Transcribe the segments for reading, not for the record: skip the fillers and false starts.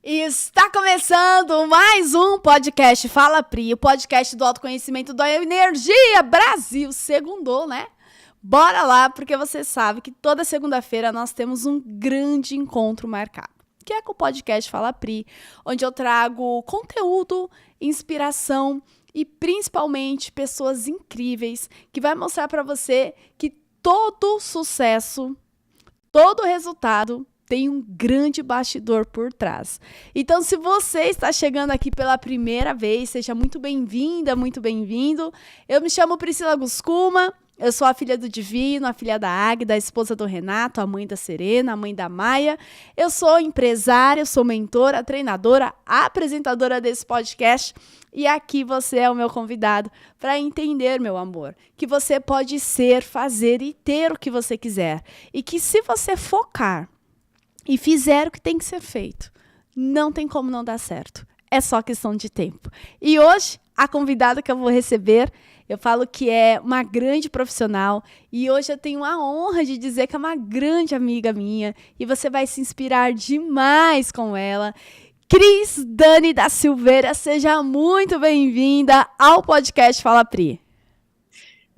Está começando mais um podcast Fala Pri, o podcast do autoconhecimento da energia Brasil. Segundou, né? Bora lá, porque você sabe que toda segunda-feira nós temos um grande encontro marcado, que é com o podcast Fala Pri, onde eu trago conteúdo, inspiração e principalmente pessoas incríveis que vai mostrar para você que todo sucesso, todo resultado tem um grande bastidor por trás. Então, se você está chegando aqui pela primeira vez, seja muito bem-vinda, muito bem-vindo. Eu me chamo Priscila Guscuma, eu sou a filha do Divino, a filha da Águida, a esposa do Renato, a mãe da Serena, a mãe da Maia. Eu sou empresária, sou mentora, treinadora, apresentadora desse podcast. E aqui você é o meu convidado para entender, meu amor, que você pode ser, fazer e ter o que você quiser. E que se você focar e fizer o que tem que ser feito, não tem como não dar certo. É só questão de tempo. E hoje, a convidada que eu vou receber, eu falo que é uma grande profissional. E hoje eu tenho a honra de dizer que é uma grande amiga minha. E você vai se inspirar demais com ela. Cris Dani da Silveira, seja muito bem-vinda ao podcast Fala Pri.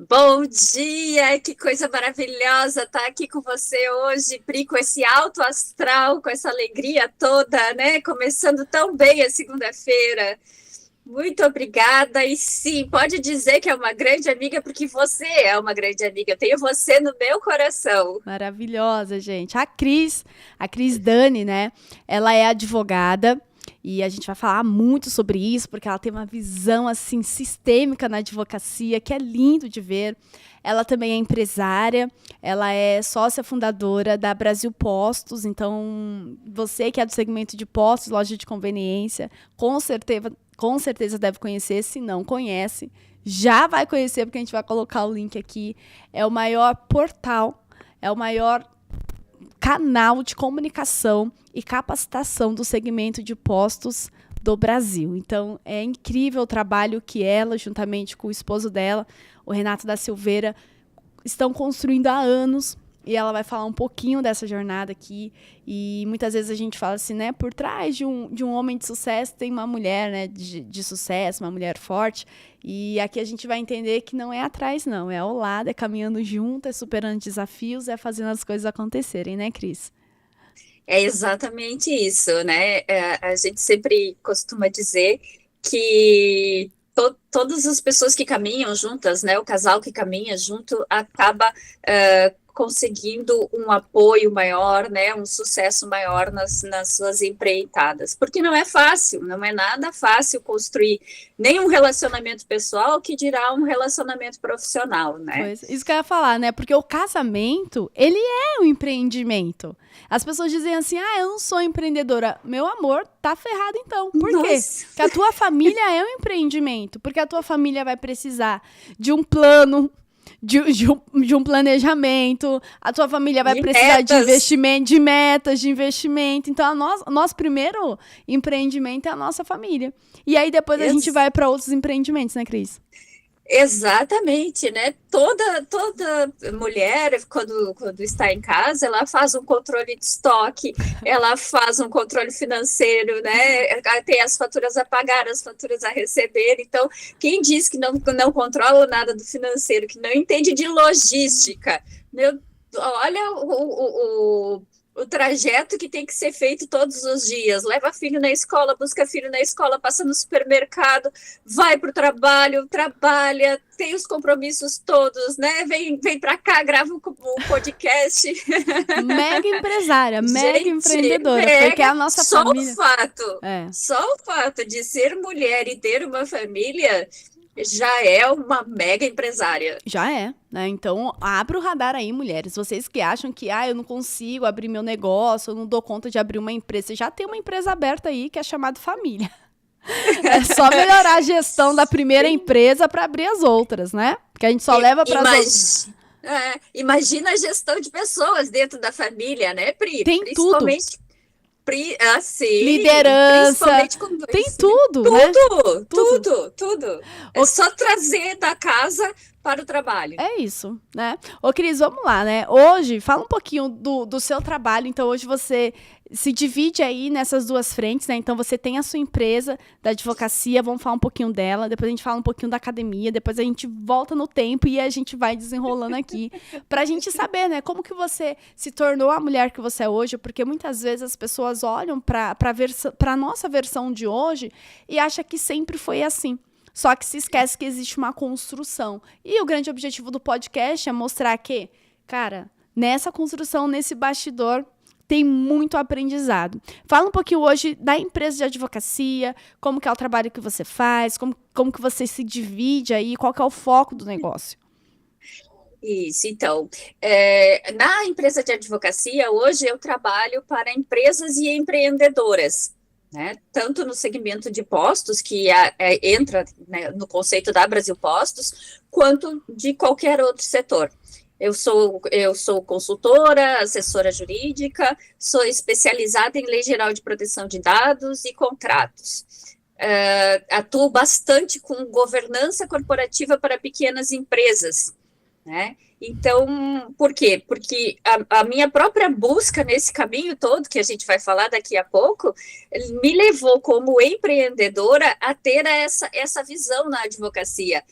Bom dia, que coisa maravilhosa estar aqui com você hoje, Pri, com esse alto astral, com essa alegria toda, né? Começando tão bem a segunda-feira. Muito obrigada. E sim, pode dizer que é uma grande amiga, porque você é uma grande amiga. Eu tenho você no meu coração. Maravilhosa, gente. A Cris Dani, né? Ela é advogada. E a gente vai falar muito sobre isso, porque ela tem uma visão, assim, sistêmica na advocacia, que é lindo de ver. Ela também é empresária, ela é sócia fundadora da Brasil Postos. Então, você que é do segmento de postos, loja de conveniência, com certeza deve conhecer. Se não conhece, já vai conhecer, porque a gente vai colocar o link aqui. É o maior portal, é o maior canal de comunicação e capacitação do segmento de postos do Brasil. Então, é incrível o trabalho que ela, juntamente com o esposo dela, o Renato da Silveira, estão construindo há anos. E ela vai falar um pouquinho dessa jornada aqui. E muitas vezes a gente fala assim, né? Por trás de um homem de sucesso tem uma mulher, né? De sucesso, uma mulher forte. E aqui a gente vai entender que não é atrás, não. É ao lado, é caminhando junto, é superando desafios, é fazendo as coisas acontecerem, né, Cris? É exatamente isso, né? A gente sempre costuma dizer que todas as pessoas que caminham juntas, né? O casal que caminha junto acaba conseguindo um apoio maior, né, um sucesso maior nas suas empreitadas, porque não é fácil, não é nada fácil construir nenhum relacionamento pessoal, que dirá um relacionamento profissional, né? Pois, isso que eu ia falar, né, porque o casamento, ele é um empreendimento. As pessoas dizem assim, eu não sou empreendedora. Meu amor, tá ferrado então. Por quê? Porque a tua família é um empreendimento, porque a tua família vai precisar de um plano, de um planejamento, a tua família vai precisar de investimento, de metas de investimento. Então, nosso primeiro empreendimento é a nossa família. E aí, depois a gente vai para outros empreendimentos, né, Cris? Exatamente, né? Toda mulher, quando está em casa, ela faz um controle de estoque, ela faz um controle financeiro, né? Tem as faturas a pagar, as faturas a receber. Então, quem diz que não controla nada do financeiro, que não entende de logística, olha o trajeto que tem que ser feito todos os dias. Leva filho na escola, busca filho na escola, passa no supermercado, vai para o trabalho, trabalha, tem os compromissos todos, né? Vem para cá, grava um podcast. Mega empresária, mega empreendedora, porque é a nossa família. Só o fato de ser mulher e ter uma família já é uma mega empresária. Já é, né? Então, abre o radar aí, mulheres. Vocês que acham que, eu não consigo abrir meu negócio, eu não dou conta de abrir uma empresa. Você já tem uma empresa aberta aí que é chamada família. É só melhorar a gestão da primeira empresa para abrir as outras, né? Porque a gente só leva para as outras. Imagina a gestão de pessoas dentro da família, né, Pri? Tem principalmente tudo. Assim, liderança, tem tudo, né? Tudo. É só trazer da casa para o trabalho. É isso, né? Ô, Cris, vamos lá, né? Hoje, fala um pouquinho do seu trabalho. Então, hoje você se divide aí nessas duas frentes, né? Então, você tem a sua empresa da advocacia, vamos falar um pouquinho dela, depois a gente fala um pouquinho da academia, depois a gente volta no tempo e a gente vai desenrolando aqui pra gente saber, né? Como que você se tornou a mulher que você é hoje, porque muitas vezes as pessoas olham pra nossa versão de hoje e acham que sempre foi assim. Só que se esquece que existe uma construção. E o grande objetivo do podcast é mostrar que, cara, nessa construção, nesse bastidor, tem muito aprendizado. Fala um pouquinho hoje da empresa de advocacia, como que é o trabalho que você faz, como que você se divide aí, qual que é o foco do negócio. Isso, então, na empresa de advocacia, hoje eu trabalho para empresas e empreendedoras, né? Tanto no segmento de postos, que entra, né, no conceito da Brasil Postos, quanto de qualquer outro setor. Eu sou consultora, assessora jurídica, sou especializada em Lei Geral de Proteção de Dados e contratos. Atuo bastante com governança corporativa para pequenas empresas, né? Então, por quê? Porque a minha própria busca nesse caminho todo, que a gente vai falar daqui a pouco, me levou como empreendedora a ter essa visão na advocacia.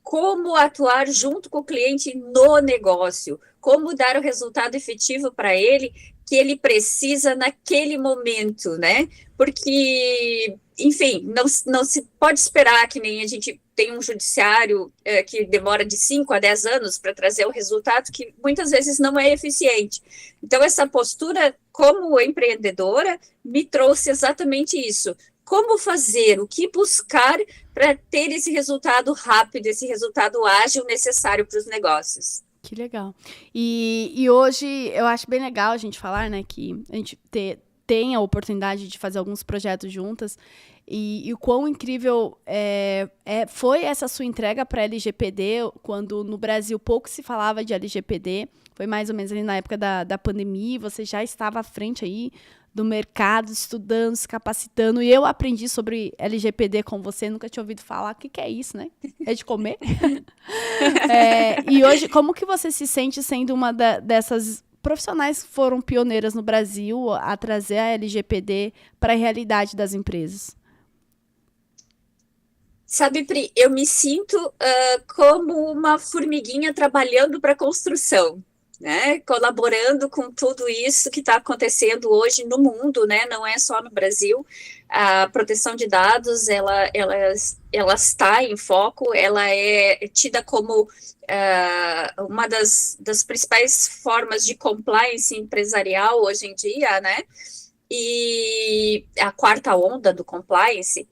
Como atuar junto com o cliente no negócio, como dar o resultado efetivo para ele, que ele precisa naquele momento, né? Porque, enfim, não se pode esperar que nem a gente tem um judiciário que demora de 5 a 10 anos para trazer o resultado que muitas vezes não é eficiente. Então, essa postura como empreendedora me trouxe exatamente isso. Como fazer, o que buscar para ter esse resultado rápido, esse resultado ágil necessário para os negócios. Que legal. E hoje eu acho bem legal a gente falar, né, que a gente tem a oportunidade de fazer alguns projetos juntas e o quão incrível foi essa sua entrega para a LGPD, quando no Brasil pouco se falava de LGPD, foi mais ou menos ali na época da pandemia, você já estava à frente aí do mercado, estudando, se capacitando, e eu aprendi sobre LGPD com você, nunca tinha ouvido falar, o que é isso, né? É de comer? E hoje, como que você se sente sendo uma dessas profissionais que foram pioneiras no Brasil a trazer a LGPD para a realidade das empresas? Sabe, Pri, eu me sinto como uma formiguinha trabalhando para a construção, né? Colaborando com tudo isso que está acontecendo hoje no mundo, né? Não é só no Brasil. A proteção de dados, ela está em foco, ela é tida como uma das principais formas de compliance empresarial hoje em dia, né? E a quarta onda do compliance.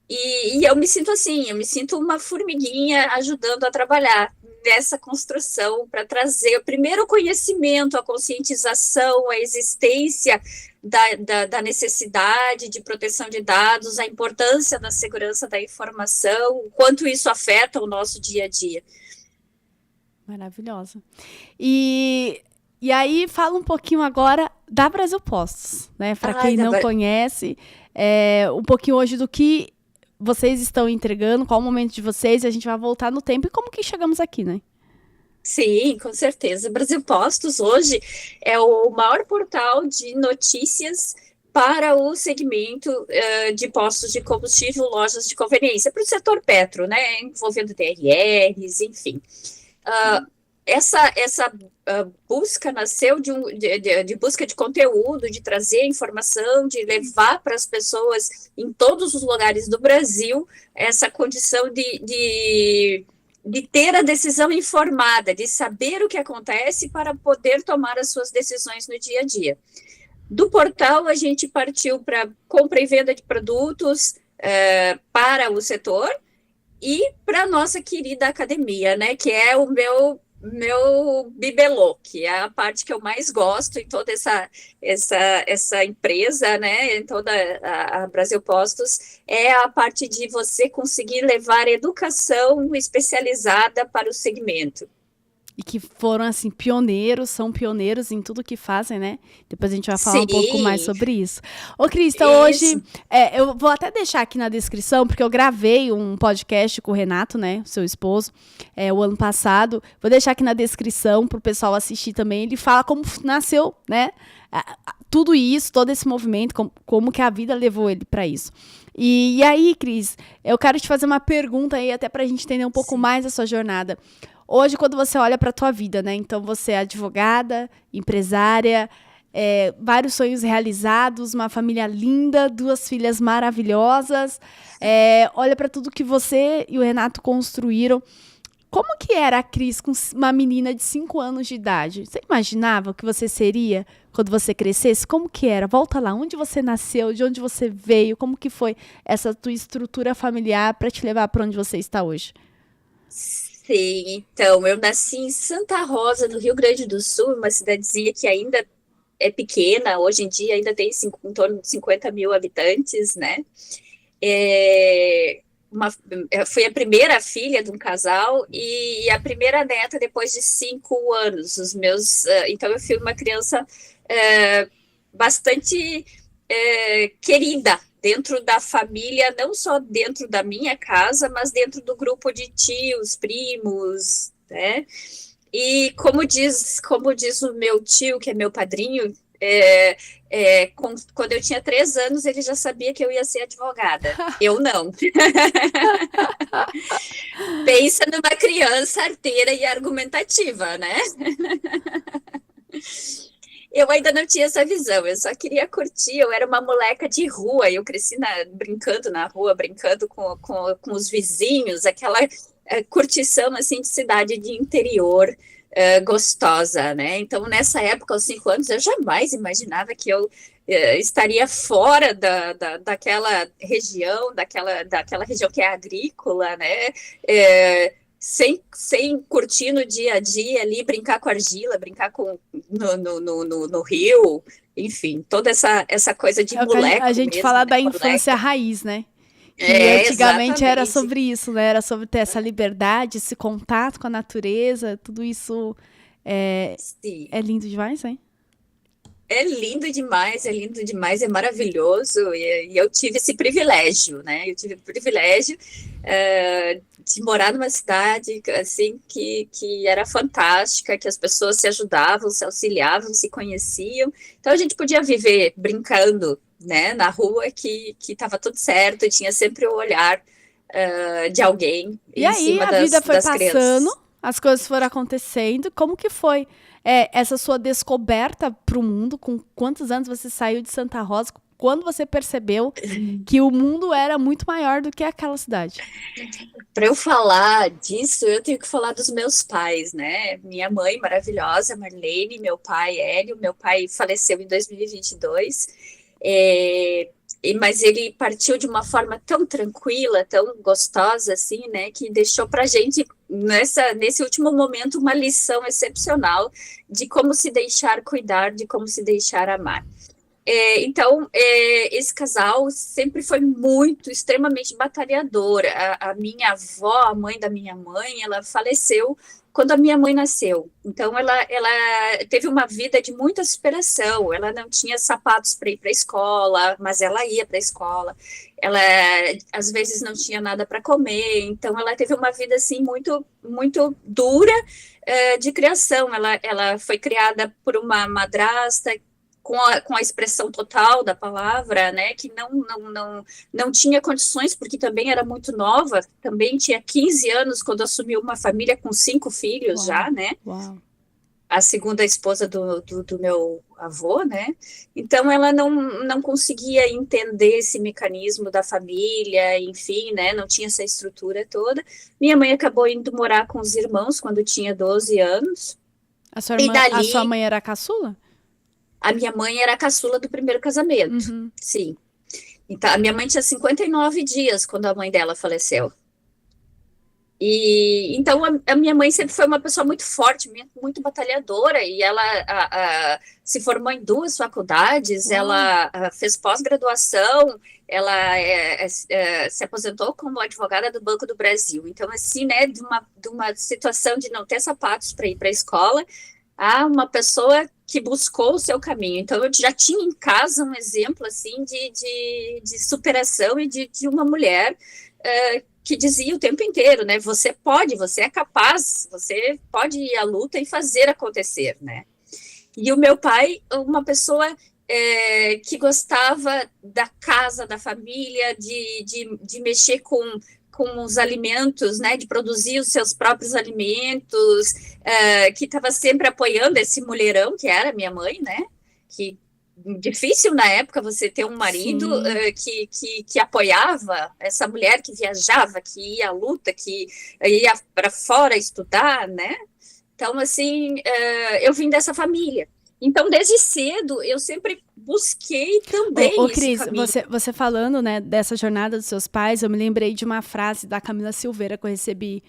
E eu me sinto assim, eu me sinto uma formiguinha ajudando a trabalhar nessa construção para trazer primeiro o conhecimento, a conscientização, a existência da necessidade de proteção de dados, a importância da segurança da informação, o quanto isso afeta o nosso dia a dia. Maravilhosa. E aí, fala um pouquinho agora da Brasil Postos, né? Para quem não conhece, um pouquinho hoje do que vocês estão entregando, qual o momento de vocês, e a gente vai voltar no tempo e como que chegamos aqui, né? Sim, com certeza. Brasil Postos hoje é o maior portal de notícias para o segmento de postos de combustível, lojas de conveniência, para o setor petro, né, envolvendo DRRs, enfim. Essa busca nasceu de busca de conteúdo, de trazer informação, de levar para as pessoas em todos os lugares do Brasil essa condição de ter a decisão informada, de saber o que acontece para poder tomar as suas decisões no dia a dia. Do portal, a gente partiu para compra e venda de produtos para o setor e para a nossa querida academia, né, que é o meu bibelô, que é a parte que eu mais gosto em toda essa empresa, né, em toda a Brasil Postos, é a parte de você conseguir levar educação especializada para o segmento. e que foram, assim, pioneiros, são pioneiros em tudo que fazem, né? Depois a gente vai falar um pouco mais Sim, sobre isso. Ô, Crista, isso. hoje, eu vou até deixar aqui na descrição, porque eu gravei um podcast com o Renato, né, seu esposo, o ano passado. Vou deixar aqui na descrição pro pessoal assistir também. Ele fala como nasceu, né, tudo isso, todo esse movimento, como que a vida levou ele para isso. E aí, Cris, eu quero te fazer uma pergunta aí, até pra gente entender um pouco Sim. mais da sua jornada. Hoje, quando você olha pra tua vida, né? Então, você é advogada, empresária, vários sonhos realizados, uma família linda, 2 filhas maravilhosas. Olha pra tudo que você e o Renato construíram. Como que era a Cris com uma menina de 5 anos de idade? Você imaginava o que você seria quando você crescesse? Como que era? Volta lá, onde você nasceu, de onde você veio, como que foi essa tua estrutura familiar para te levar para onde você está hoje? Sim, então, eu nasci em Santa Rosa, no Rio Grande do Sul, uma cidadezinha que ainda é pequena, hoje em dia ainda tem em torno de 50 mil habitantes, né? É, fui a primeira filha de um casal e a primeira neta depois de 5 anos. Então eu fui uma criança bastante querida dentro da família, não só dentro da minha casa, mas dentro do grupo de tios, primos, né? E como diz o meu tio, que é meu padrinho, quando eu tinha 3 anos, ele já sabia que eu ia ser advogada. Eu não. Pensa numa criança arteira e argumentativa, né? Eu ainda não tinha essa visão, eu só queria curtir, eu era uma moleca de rua, eu cresci brincando na rua, brincando com os vizinhos, aquela curtição assim, de cidade de interior, gostosa, né? Então, nessa época, aos 5 anos, eu jamais imaginava que eu estaria fora daquela região, daquela região que é agrícola, né? Sem curtir no dia a dia ali, brincar com argila, brincar no rio, enfim, toda essa coisa de É o que a moleco gente mesmo, fala né? da infância Moleca. raiz, né? Que antigamente era Exatamente. sobre isso, né? Era sobre ter essa liberdade, esse contato com a natureza, tudo isso Sim. é lindo demais, hein? É lindo demais, é maravilhoso, e eu tive esse privilégio, né? Eu tive o privilégio de morar numa cidade assim que era fantástica, que as pessoas se ajudavam, se auxiliavam, se conheciam. Então a gente podia viver brincando, né, na rua que estava tudo certo, e tinha sempre o olhar de alguém E em aí cima a vida foi das passando, crianças. as coisas foram acontecendo. Como que foi essa sua descoberta para o mundo? Com quantos anos você saiu de Santa Rosa? Quando você percebeu que o mundo era muito maior do que aquela cidade? Para eu falar disso, eu tenho que falar dos meus pais, né? Minha mãe maravilhosa, Marlene, meu pai, Hélio. Meu pai faleceu em 2022, mas ele partiu de uma forma tão tranquila, tão gostosa, assim, né? Que deixou para a gente, nesse último momento, uma lição excepcional de como se deixar cuidar, de como se deixar amar. Então, esse casal sempre foi extremamente batalhador. A minha avó, a mãe da minha mãe, ela faleceu quando a minha mãe nasceu. Então, ela teve uma vida de muita superação. Ela não tinha sapatos para ir para a escola, mas ela ia para a escola. Ela, às vezes, não tinha nada para comer. Então, ela teve uma vida, assim, muito, muito dura, de criação. Ela foi criada por uma madrasta com a expressão total da palavra, né, que não tinha condições, porque também era muito nova, também tinha 15 anos quando assumiu uma família com 5 filhos. Uau, já, né, uau. a segunda esposa do meu avô, né, então ela não conseguia entender esse mecanismo da família, enfim, né, não tinha essa estrutura toda. Minha mãe acabou indo morar com os irmãos quando tinha 12 anos, e A sua dali. mãe era a caçula? A minha mãe era a caçula do primeiro casamento, Uhum. sim. Então, a minha mãe tinha 59 dias quando a mãe dela faleceu. E então a minha mãe sempre foi uma pessoa muito forte, muito batalhadora, e ela se formou em 2 faculdades, ela fez pós-graduação, ela se aposentou como advogada do Banco do Brasil. Então, assim, né, de uma situação de não ter sapatos para ir para a escola, a uma pessoa que buscou o seu caminho. Então, eu já tinha em casa um exemplo, assim, de superação e de uma mulher que dizia o tempo inteiro, né? Você pode, você é capaz, você pode ir à luta e fazer acontecer, né? E o meu pai, uma pessoa que gostava da casa, da família, de mexer com os alimentos, né? De produzir os seus próprios alimentos, que estava sempre apoiando esse mulherão que era minha mãe, né? Que difícil na época você ter um marido que apoiava essa mulher que viajava, que ia à luta, que ia para fora estudar, né? Então, assim, eu vim dessa família. Então, desde cedo, eu sempre busquei também esse Cris, caminho. você falando, né, dessa jornada dos seus pais, eu me lembrei de uma frase da Camila Silveira que eu recebi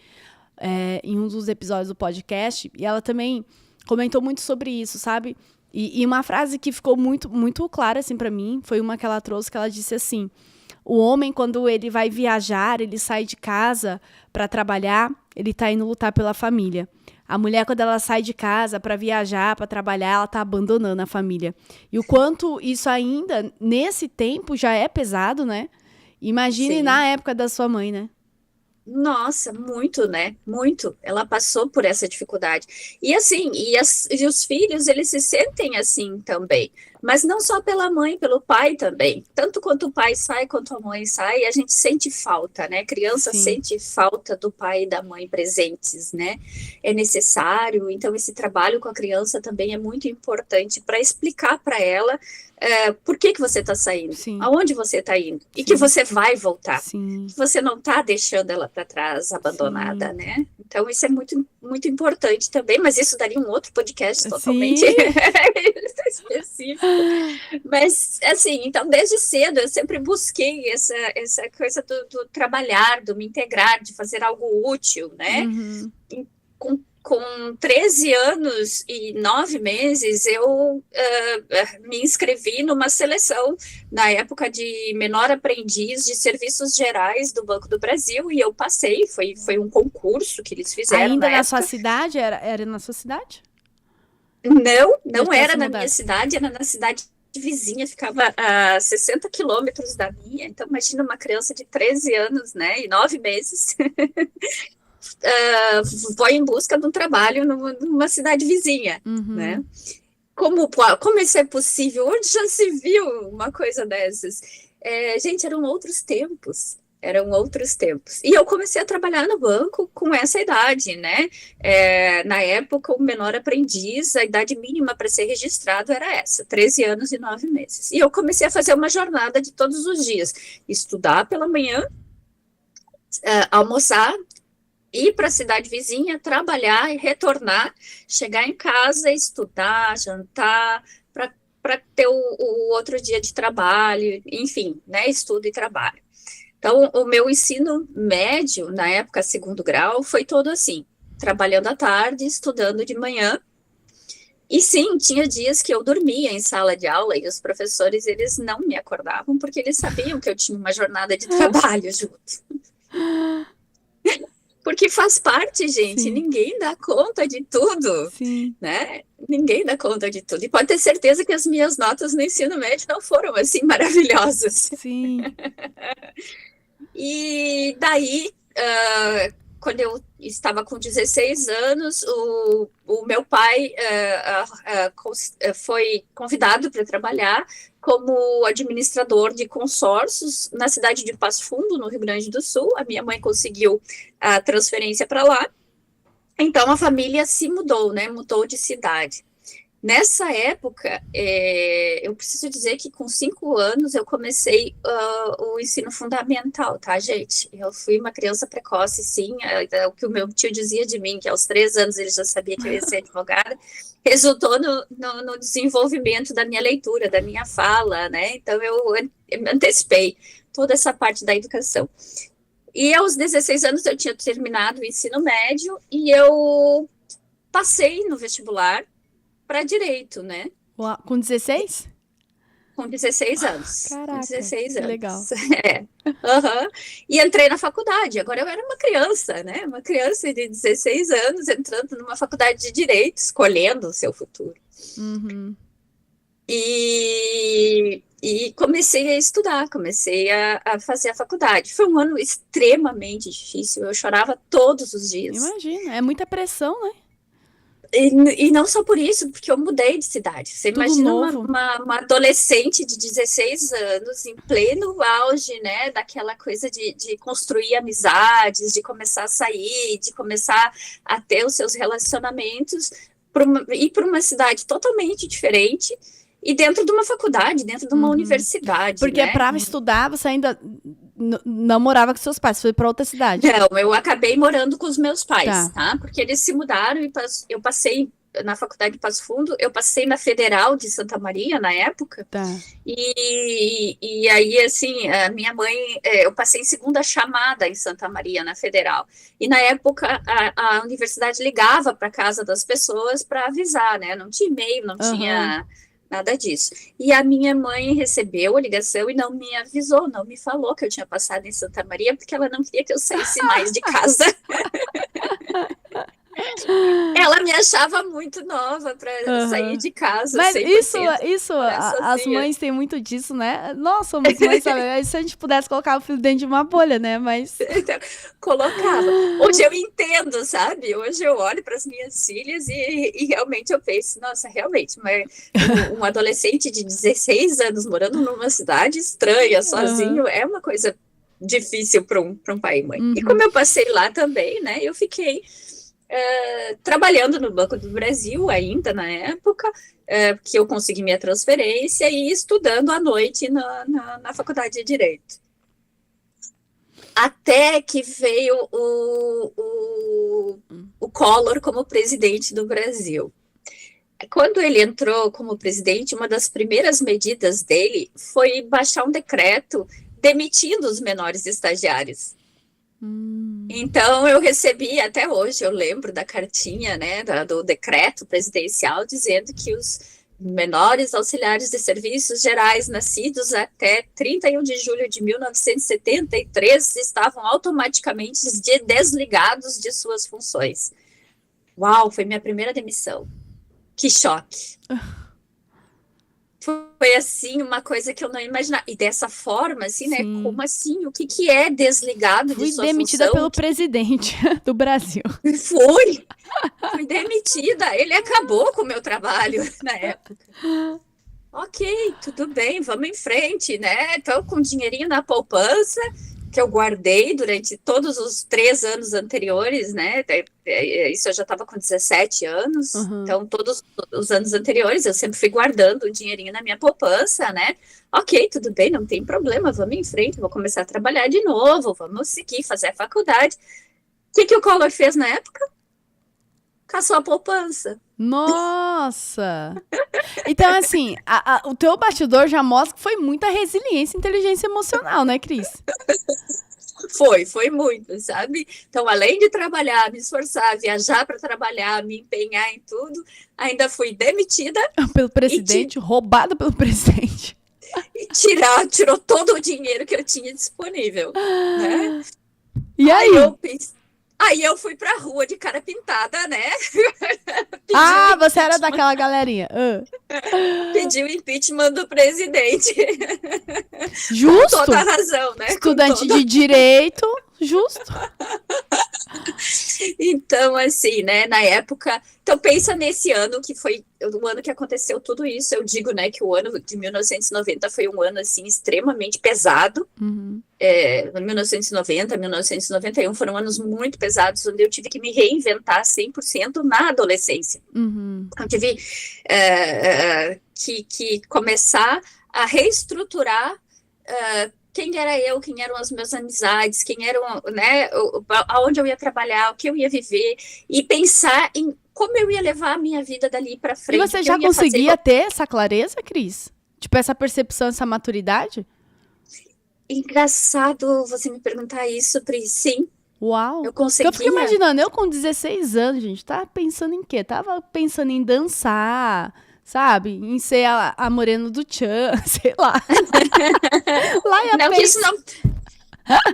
em um dos episódios do podcast, e ela também comentou muito sobre isso, sabe? E uma frase que ficou muito, muito clara, assim, pra mim, foi uma que ela trouxe, que ela disse assim: o homem, quando ele vai viajar, ele sai de casa para trabalhar, ele tá indo lutar pela família. A mulher, quando ela sai de casa para viajar, para trabalhar, ela tá abandonando a família. E o quanto isso ainda, nesse tempo, já é pesado, né? Imagine na época da sua mãe, né? Nossa, muito, né? Muito. Ela passou por essa dificuldade. E assim, e os filhos, eles se sentem assim também. Mas não só pela mãe, pelo pai também. Tanto quanto o pai sai, quanto a mãe sai, a gente sente falta, né? Criança sente falta do pai e da mãe presentes, né? É necessário. Então, esse trabalho com a criança também é muito importante para explicar para ela por que você está saindo, aonde você está indo, e que você vai voltar, que você não está deixando ela para trás, abandonada, né? Então, isso é muito, muito importante também, mas isso daria um outro podcast totalmente específico. Mas, assim, então, desde cedo, eu sempre busquei essa coisa do trabalhar, do me integrar, de fazer algo útil, né? Com 13 anos e 9 meses, eu me inscrevi numa seleção, na época de menor aprendiz de serviços gerais do Banco do Brasil, e eu passei, foi um concurso que eles fizeram. Ainda na sua cidade? Era na sua cidade? Não era na minha cidade, era na cidade vizinha, ficava a 60 quilômetros da minha. Então, imagina uma criança de 13 anos, né, e 9 meses, foi em busca de um trabalho numa cidade vizinha, né? Como isso é possível? Onde já se viu uma coisa dessas? Gente, eram outros tempos. E eu comecei a trabalhar no banco com essa idade, né? Na época, o menor aprendiz, a idade mínima para ser registrado era essa, 13 anos e 9 meses. E eu comecei a fazer uma jornada de todos os dias. Estudar pela manhã, almoçar, ir para a cidade vizinha, trabalhar e retornar, chegar em casa, estudar, jantar, para ter o outro dia de trabalho, enfim, né? Estudo e trabalho. Então, o meu ensino médio, na época, 2º grau, foi todo assim, trabalhando à tarde, estudando de manhã. E sim, tinha dias que eu dormia em sala de aula e os professores, eles não me acordavam, porque eles sabiam que eu tinha uma jornada de trabalho junto. Porque faz parte, gente, ninguém dá conta de tudo, né? Ninguém dá conta de tudo. E pode ter certeza que as minhas notas no ensino médio não foram, assim, maravilhosas. E daí, quando eu estava com 16 anos, o meu pai foi convidado para trabalhar como administrador de consórcios na cidade de Passo Fundo, no Rio Grande do Sul. A minha mãe conseguiu a transferência para lá. Então, a família se mudou, né? Mudou de cidade. Nessa época, eu preciso dizer que com 5 anos eu comecei o ensino fundamental, tá, gente? Eu fui uma criança precoce, sim, o que o meu tio dizia de mim, que aos 3 anos ele já sabia que eu ia ser advogada, resultou no desenvolvimento da minha leitura, da minha fala, né? Então, eu antecipei toda essa parte da educação. E aos 16 anos eu tinha terminado o ensino médio e eu passei no vestibular para direito, né? Uau, com 16? Com 16 anos. Caraca, com 16 que anos. legal. Uhum. E entrei na faculdade. Agora eu era uma criança, né? Uma criança de 16 anos entrando numa faculdade de direito, escolhendo o seu futuro. Uhum. E comecei a estudar, comecei a fazer a faculdade. Foi um ano extremamente difícil, eu chorava todos os dias. Imagina, é muita pressão, né? E não só por isso, porque eu mudei de cidade. Você Tudo imagina novo. uma adolescente de 16 anos, em pleno auge, né, daquela coisa de construir amizades, de começar a sair, de começar a ter os seus relacionamentos, ir para uma cidade totalmente diferente, e dentro de uma faculdade, dentro de uma universidade. Porque né? para estudar, você ainda não morava com seus pais, foi para outra cidade. Não, eu acabei morando com os meus pais, tá? Porque eles se mudaram e eu passei na faculdade de Passo Fundo, eu passei na Federal de Santa Maria na época. Tá. E aí, assim, a minha mãe, eu passei em segunda chamada em Santa Maria, na Federal. E na época, a universidade ligava para casa das pessoas para avisar, né? Não tinha e-mail, não tinha nada disso. E a minha mãe recebeu a ligação e não me avisou, não me falou que eu tinha passado em Santa Maria, porque ela não queria que eu saísse mais de casa. Ela me achava muito nova para sair de casa. Mas 100%, isso as mães têm muito disso, né? Nós somos mães, sabe? Se a gente pudesse colocar o filho dentro de uma bolha, né? Mas então, colocava. Hoje eu entendo, sabe? Hoje eu olho para as minhas filhas e realmente eu penso, nossa, realmente, um adolescente de 16 anos morando numa cidade estranha, sozinho, é uma coisa difícil para um pai e mãe. E como eu passei lá também, né? Eu fiquei trabalhando no Banco do Brasil ainda na época, que eu consegui minha transferência e estudando à noite na faculdade de Direito. Até que veio o Collor como presidente do Brasil. Quando ele entrou como presidente, uma das primeiras medidas dele foi baixar um decreto demitindo os menores estagiários. Então, eu recebi, até hoje, eu lembro da cartinha, né, do decreto presidencial, dizendo que os menores auxiliares de serviços gerais nascidos até 31 de julho de 1973 estavam automaticamente desligados de suas funções. Uau, foi minha primeira demissão. Que choque. Foi, assim, uma coisa que eu não imaginava. E dessa forma, assim, né? Como assim? O que é desligado de sua função? Fui demitida pelo presidente do Brasil. Fui demitida. Ele acabou com o meu trabalho na época. Ok, tudo bem, vamos em frente, né? Então, com dinheirinho na poupança, que eu guardei durante todos os 3 anos anteriores, né? Isso eu já estava com 17 anos, então todos os anos anteriores eu sempre fui guardando o dinheirinho na minha poupança, né? Ok, tudo bem, não tem problema, vamos em frente, vou começar a trabalhar de novo, vamos seguir, fazer a faculdade. O que o Collor fez na época? Caçou a poupança. Nossa! Então, assim, o teu bastidor já mostra que foi muita resiliência e inteligência emocional, né, Cris? Foi muito, sabe? Então, além de trabalhar, me esforçar, viajar para trabalhar, me empenhar em tudo, ainda fui demitida. Pelo presidente, roubada pelo presidente. E tirou todo o dinheiro que eu tinha disponível, né? E aí? Aí eu fui pra rua de cara pintada, né? Você era daquela galerinha. Pediu o impeachment do presidente. Justo. Com toda a razão, né? Estudante de direito, justo. Então, assim, né, na época... Então, pensa nesse ano, que foi o ano que aconteceu tudo isso. Eu digo, né, que o ano de 1990 foi um ano, assim, extremamente pesado. 1990, 1991 foram anos muito pesados, onde eu tive que me reinventar 100% na adolescência. Eu tive que começar a reestruturar quem era eu, quem eram as minhas amizades, quem eram, né, aonde eu ia trabalhar, o que eu ia viver, e pensar em como eu ia levar a minha vida dali para frente. E você já conseguia ter essa clareza, Cris? Tipo, essa percepção, essa maturidade? Engraçado você me perguntar isso, Pri. Sim, Uau! eu Porque eu fico conseguia. imaginando, eu com 16 anos, gente, tava pensando em quê? Tava pensando em dançar, sabe? Em ser a morena do Tchan, sei lá. Lá ia Não que isso pensar. não,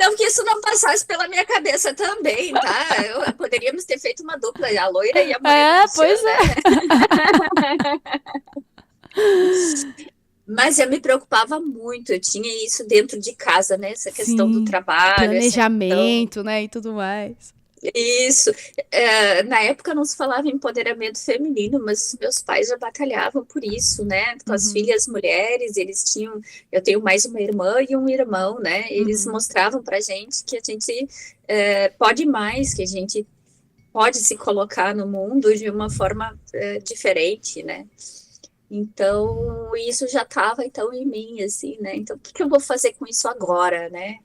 não que isso não passasse pela minha cabeça também, tá? Poderíamos ter feito uma dupla, a loira e a morena É, do pois Tchan, né? é. Mas eu me preocupava muito, eu tinha isso dentro de casa, né? Essa questão do Sim. trabalho, essa questão. Planejamento, né? E tudo mais. Isso. Na época não se falava em empoderamento feminino, mas os meus pais já batalhavam por isso, né? Com as Uhum, filhas mulheres, eles tinham. Eu tenho mais uma irmã e um irmão, né? Eles uhum. mostravam pra gente que a gente pode mais, que a gente pode se colocar no mundo de uma forma diferente, né? Então, isso já estava então em mim, assim, né? Então, o que que eu vou fazer com isso agora, né?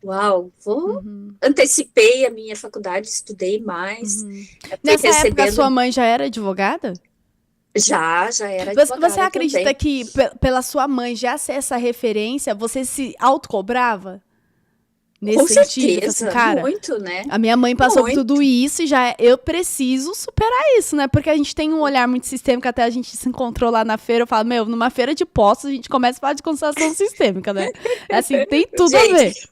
Uau, vou Uhum, antecipei a minha faculdade, estudei mais, uhum. fui Nessa época, a sua recebendo, mãe já era advogada? já era Você advogada acredita também. que pela sua mãe já ser essa referência, você se autocobrava? Com Nesse sentido? Falei assim, certeza, cara, muito, né? a minha mãe passou por tudo Muito. isso e já eu preciso superar isso, né? Porque a gente tem um olhar muito sistêmico, até a gente se encontrou lá na feira, eu falo, meu, numa feira de postos a gente começa a falar de constelação sistêmica, né? Assim, tem tudo a ver. Gente,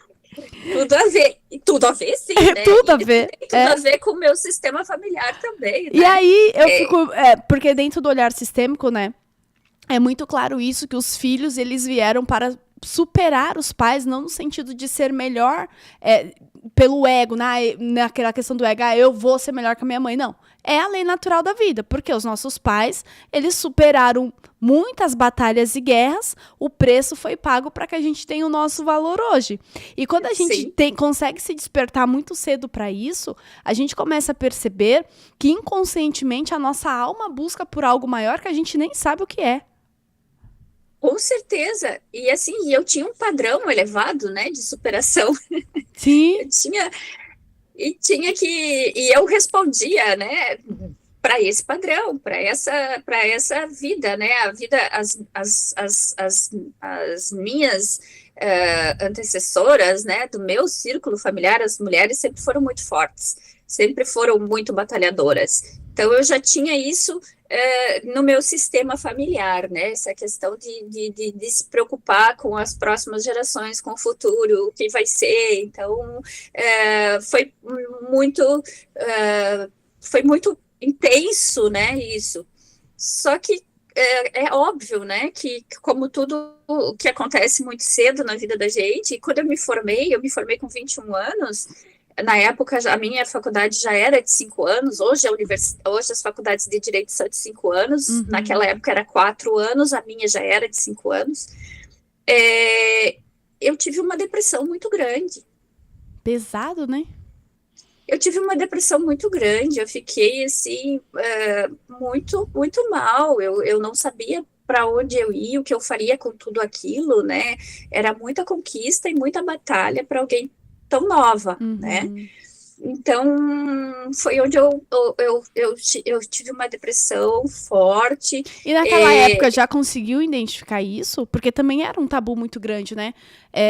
tudo a ver, e tudo a ver sim, É né? tudo a E ver. tem tudo a É. ver com o meu sistema familiar também, E né? aí eu É, fico. Porque dentro do olhar sistêmico, né? É muito claro isso, que os filhos, eles vieram para superar os pais, não no sentido de ser melhor pelo ego, naquela questão do ego, eu vou ser melhor que a minha mãe, não. É a lei natural da vida, porque os nossos pais, eles superaram muitas batalhas e guerras, o preço foi pago para que a gente tenha o nosso valor hoje. E quando a gente sim, consegue se despertar muito cedo para isso, a gente começa a perceber que inconscientemente a nossa alma busca por algo maior que a gente nem sabe o que é. com certeza. E assim, eu tinha um padrão elevado, né, de superação. Sim. Eu tinha e eu respondia, né, para esse padrão, para essa vida, né, a vida, as minhas antecessoras, né, do meu círculo familiar, as mulheres sempre foram muito fortes, sempre foram muito batalhadoras. Então eu já tinha isso no meu sistema familiar, né, essa questão de se preocupar com as próximas gerações, com o futuro, o que vai ser. Então foi muito foi muito intenso, né, isso. Só que é óbvio, né, que como tudo o que acontece muito cedo na vida da gente, quando eu me formei com 21 anos, na época a minha faculdade já era de 5 anos, hoje as faculdades de direito são de 5 anos, Uhum. naquela época era 4 anos, a minha já era de 5 anos, é, eu tive uma depressão muito grande. Pesado, né? Eu tive uma depressão muito grande, eu fiquei assim, muito, muito mal. Eu não sabia para onde eu ia, o que eu faria com tudo aquilo, né? Era muita conquista e muita batalha para alguém tão nova, né? Uhum. Então, foi onde eu tive uma depressão forte. E naquela época é, já conseguiu identificar isso? Porque também era um tabu muito grande, né?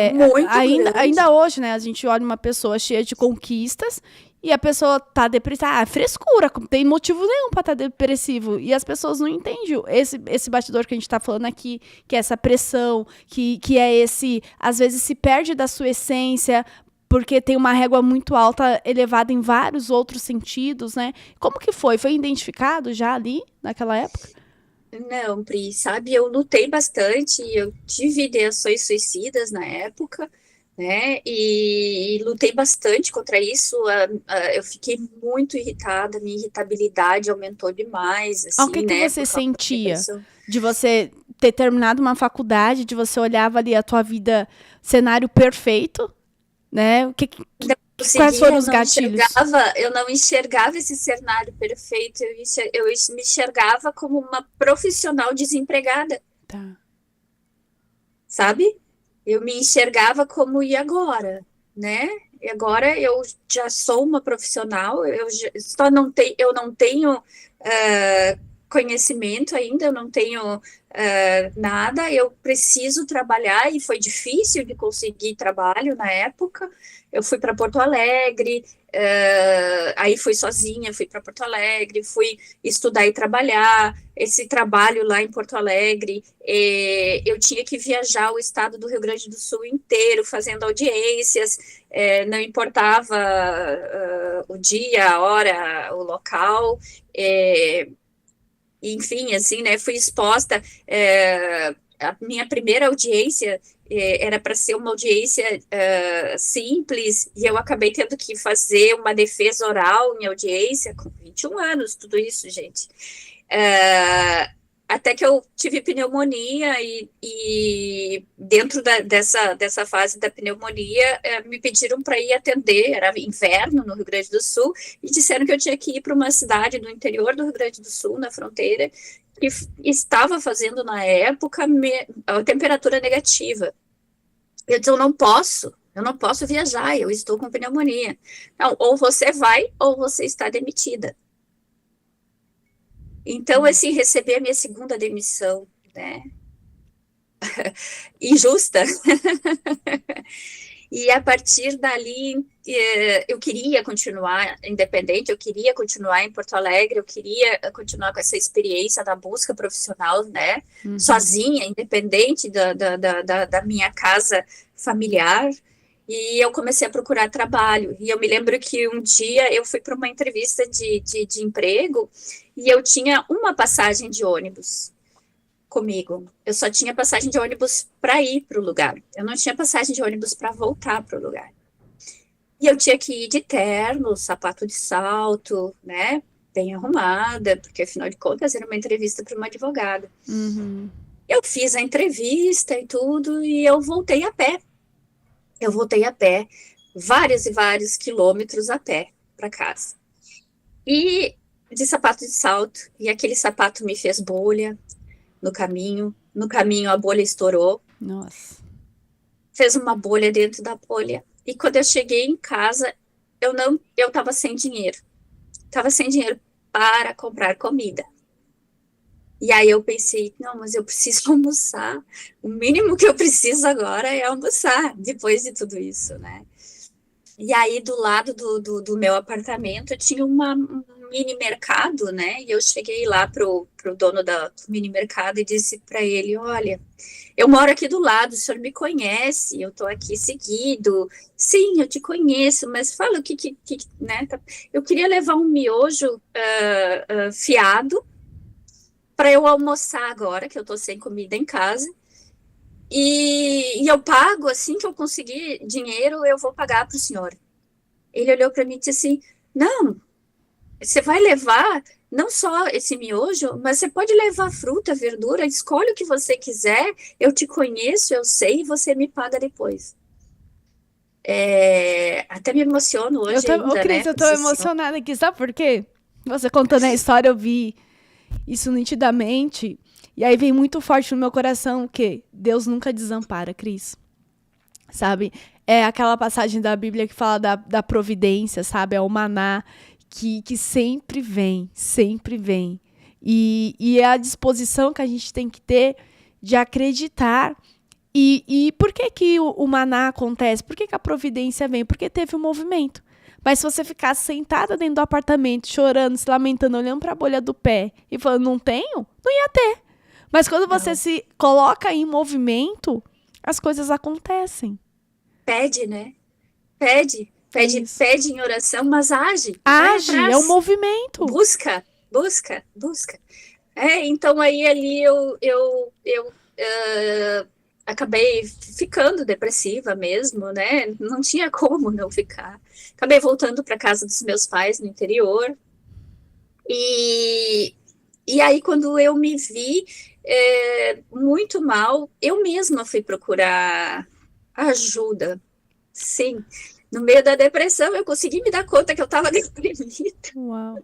Muito Ainda grande. hoje, né? A gente olha uma pessoa cheia de conquistas e a pessoa tá depressiva. Ah, é frescura, não tem motivo nenhum pra estar depressivo. E as pessoas não entendem esse batidor que a gente tá falando aqui, que é essa pressão, que é esse. Às vezes se perde da sua essência. Porque tem uma régua muito alta, elevada em vários outros sentidos, né? Como que foi? Foi identificado já ali, naquela época? Não, Pri, sabe, eu lutei bastante, eu tive ideações suicidas na época, né, e lutei bastante contra isso, eu fiquei muito irritada, minha irritabilidade aumentou demais, O assim, que né, você por causa da sentia depressão. de você ter terminado uma faculdade, de você olhava ali a tua vida, cenário perfeito, né? Não Quais conseguia, foram os gatilhos? eu não enxergava esse cenário perfeito, eu me enxergava como uma profissional desempregada, Tá. sabe? Eu me enxergava como e agora, né? E agora eu já sou uma profissional, só não tenho, eu não tenho conhecimento ainda, eu não tenho nada, eu preciso trabalhar, e foi difícil de conseguir trabalho na época. Eu fui para Porto Alegre, aí fui sozinha, fui para Porto Alegre, fui estudar e trabalhar. Esse trabalho lá em Porto Alegre, eu tinha que viajar o estado do Rio Grande do Sul inteiro, fazendo audiências, não importava o dia, a hora, o local, enfim, assim, né, fui exposta, a minha primeira audiência era para ser uma audiência simples, e eu acabei tendo que fazer uma defesa oral em audiência com 21 anos, tudo isso, gente. Até que eu tive pneumonia, e dentro dessa fase da pneumonia, me pediram para ir atender, era inverno no Rio Grande do Sul, e disseram que eu tinha que ir para uma cidade do interior do Rio Grande do Sul, na fronteira, que estava fazendo na época a temperatura negativa. Eu disse, eu não posso viajar, eu estou com pneumonia. Então, ou você vai, ou você está demitida. Então, assim, receber a minha segunda demissão, né? Injusta. E a partir dali, eu queria continuar independente, eu queria continuar em Porto Alegre, eu queria continuar com essa experiência da busca profissional, né? Sozinha, independente da minha casa familiar. E eu comecei a procurar trabalho. E eu me lembro que um dia eu fui para uma entrevista de emprego, e eu tinha uma passagem de ônibus comigo. Eu só tinha passagem de ônibus para ir para o lugar. Eu não tinha passagem de ônibus para voltar para o lugar. E eu tinha que ir de terno, sapato de salto, né? Bem arrumada, porque afinal de contas era uma entrevista para uma advogada. Eu fiz a entrevista e tudo, e eu voltei a pé. Eu voltei a pé, vários e vários quilômetros a pé para casa. E de sapato de salto, e aquele sapato me fez bolha no caminho. No caminho a bolha estourou. Nossa. Fez uma bolha dentro da bolha. E quando eu cheguei em casa, eu estava sem dinheiro. Estava sem dinheiro para comprar comida. E aí eu pensei, não, mas eu preciso almoçar. O mínimo que eu preciso agora é almoçar, depois de tudo isso, né? E aí, do lado do meu apartamento, tinha um mini mercado, né? E eu cheguei lá pro dono do mini mercado e disse para ele, olha, eu moro aqui do lado, o senhor me conhece, eu estou aqui seguido. Sim, eu te conheço, mas fala o que né? Eu queria levar um miojo fiado, para eu almoçar agora, que eu estou sem comida em casa, e eu pago, assim que eu conseguir dinheiro, eu vou pagar para o senhor. Ele olhou para mim e disse assim, não, você vai levar não só esse miojo, mas você pode levar fruta, verdura, escolhe o que você quiser, eu te conheço, eu sei, e você me paga depois. Até me emociono hoje ainda, Cris, né? eu tô emocionada aqui, sabe por quê? Você contando a história, eu vi isso nitidamente, e aí vem muito forte no meu coração que Deus nunca desampara, Cris, sabe? É aquela passagem da Bíblia que fala da providência, sabe? É o maná que sempre vem, e é a disposição que a gente tem que ter de acreditar. E por que o maná acontece? Por que a providência vem? Porque teve um movimento. Mas se você ficar sentada dentro do apartamento, chorando, se lamentando, olhando para a bolha do pé e falando, não tenho, não ia ter. Mas quando você se coloca em movimento, as coisas acontecem. Pede, né? Pede em oração, mas age. Age, é um movimento. Busca. Então aí ali eu acabei ficando depressiva mesmo, né? Não tinha como não ficar. Acabei voltando para casa dos meus pais no interior. E aí, quando eu me vi muito mal, eu mesma fui procurar ajuda. Sim, no meio da depressão, eu consegui me dar conta que eu estava deprimida. Uau.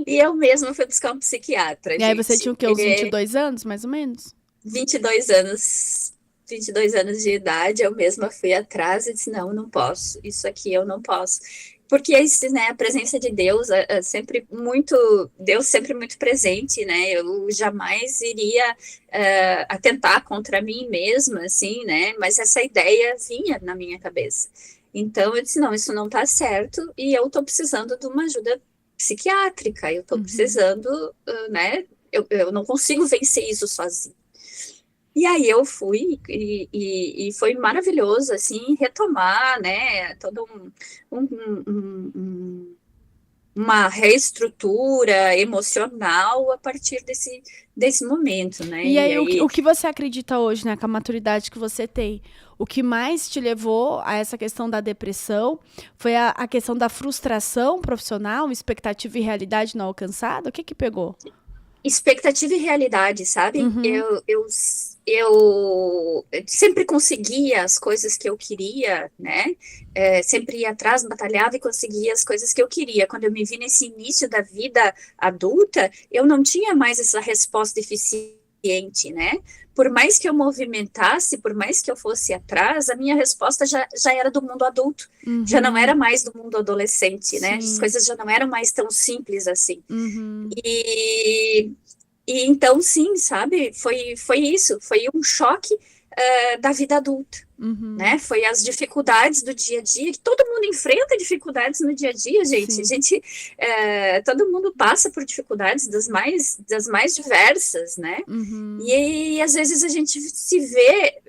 E eu mesma fui buscar um psiquiatra. E aí você tinha o quê? Uns 22 anos, mais ou menos? 22 anos de idade, eu mesma fui atrás e disse, não posso, isso aqui eu não posso. porque né, a presença de Deus é sempre muito, Deus sempre muito presente, né? Eu jamais iria atentar contra mim mesma, assim, né? Mas essa ideia vinha na minha cabeça. Então eu disse, não, isso não tá certo e eu tô precisando de uma ajuda psiquiátrica, eu tô precisando, né? Eu não consigo vencer isso sozinho. E aí eu fui e foi maravilhoso, assim, retomar, né, todo uma reestrutura emocional a partir desse momento, né? E aí, o que você acredita hoje, né, com a maturidade que você tem? O que mais te levou a essa questão da depressão? Foi a questão da frustração profissional, expectativa e realidade não alcançada? O que pegou? Expectativa e realidade, sabe? Eu sempre conseguia as coisas que eu queria, né? Sempre ia atrás, batalhava e conseguia as coisas que eu queria. Quando eu me vi nesse início da vida adulta, eu não tinha mais essa resposta eficiente, né? Por mais que eu movimentasse, por mais que eu fosse atrás, a minha resposta já era do mundo adulto, já não era mais do mundo adolescente, né? As coisas já não eram mais tão simples assim. E então, sim, sabe? Foi isso, foi um choque da vida adulta. Né? Foi as dificuldades do dia a dia, que todo mundo enfrenta dificuldades no dia a dia, gente. Todo mundo passa por dificuldades das mais diversas, né? E às vezes a gente se vê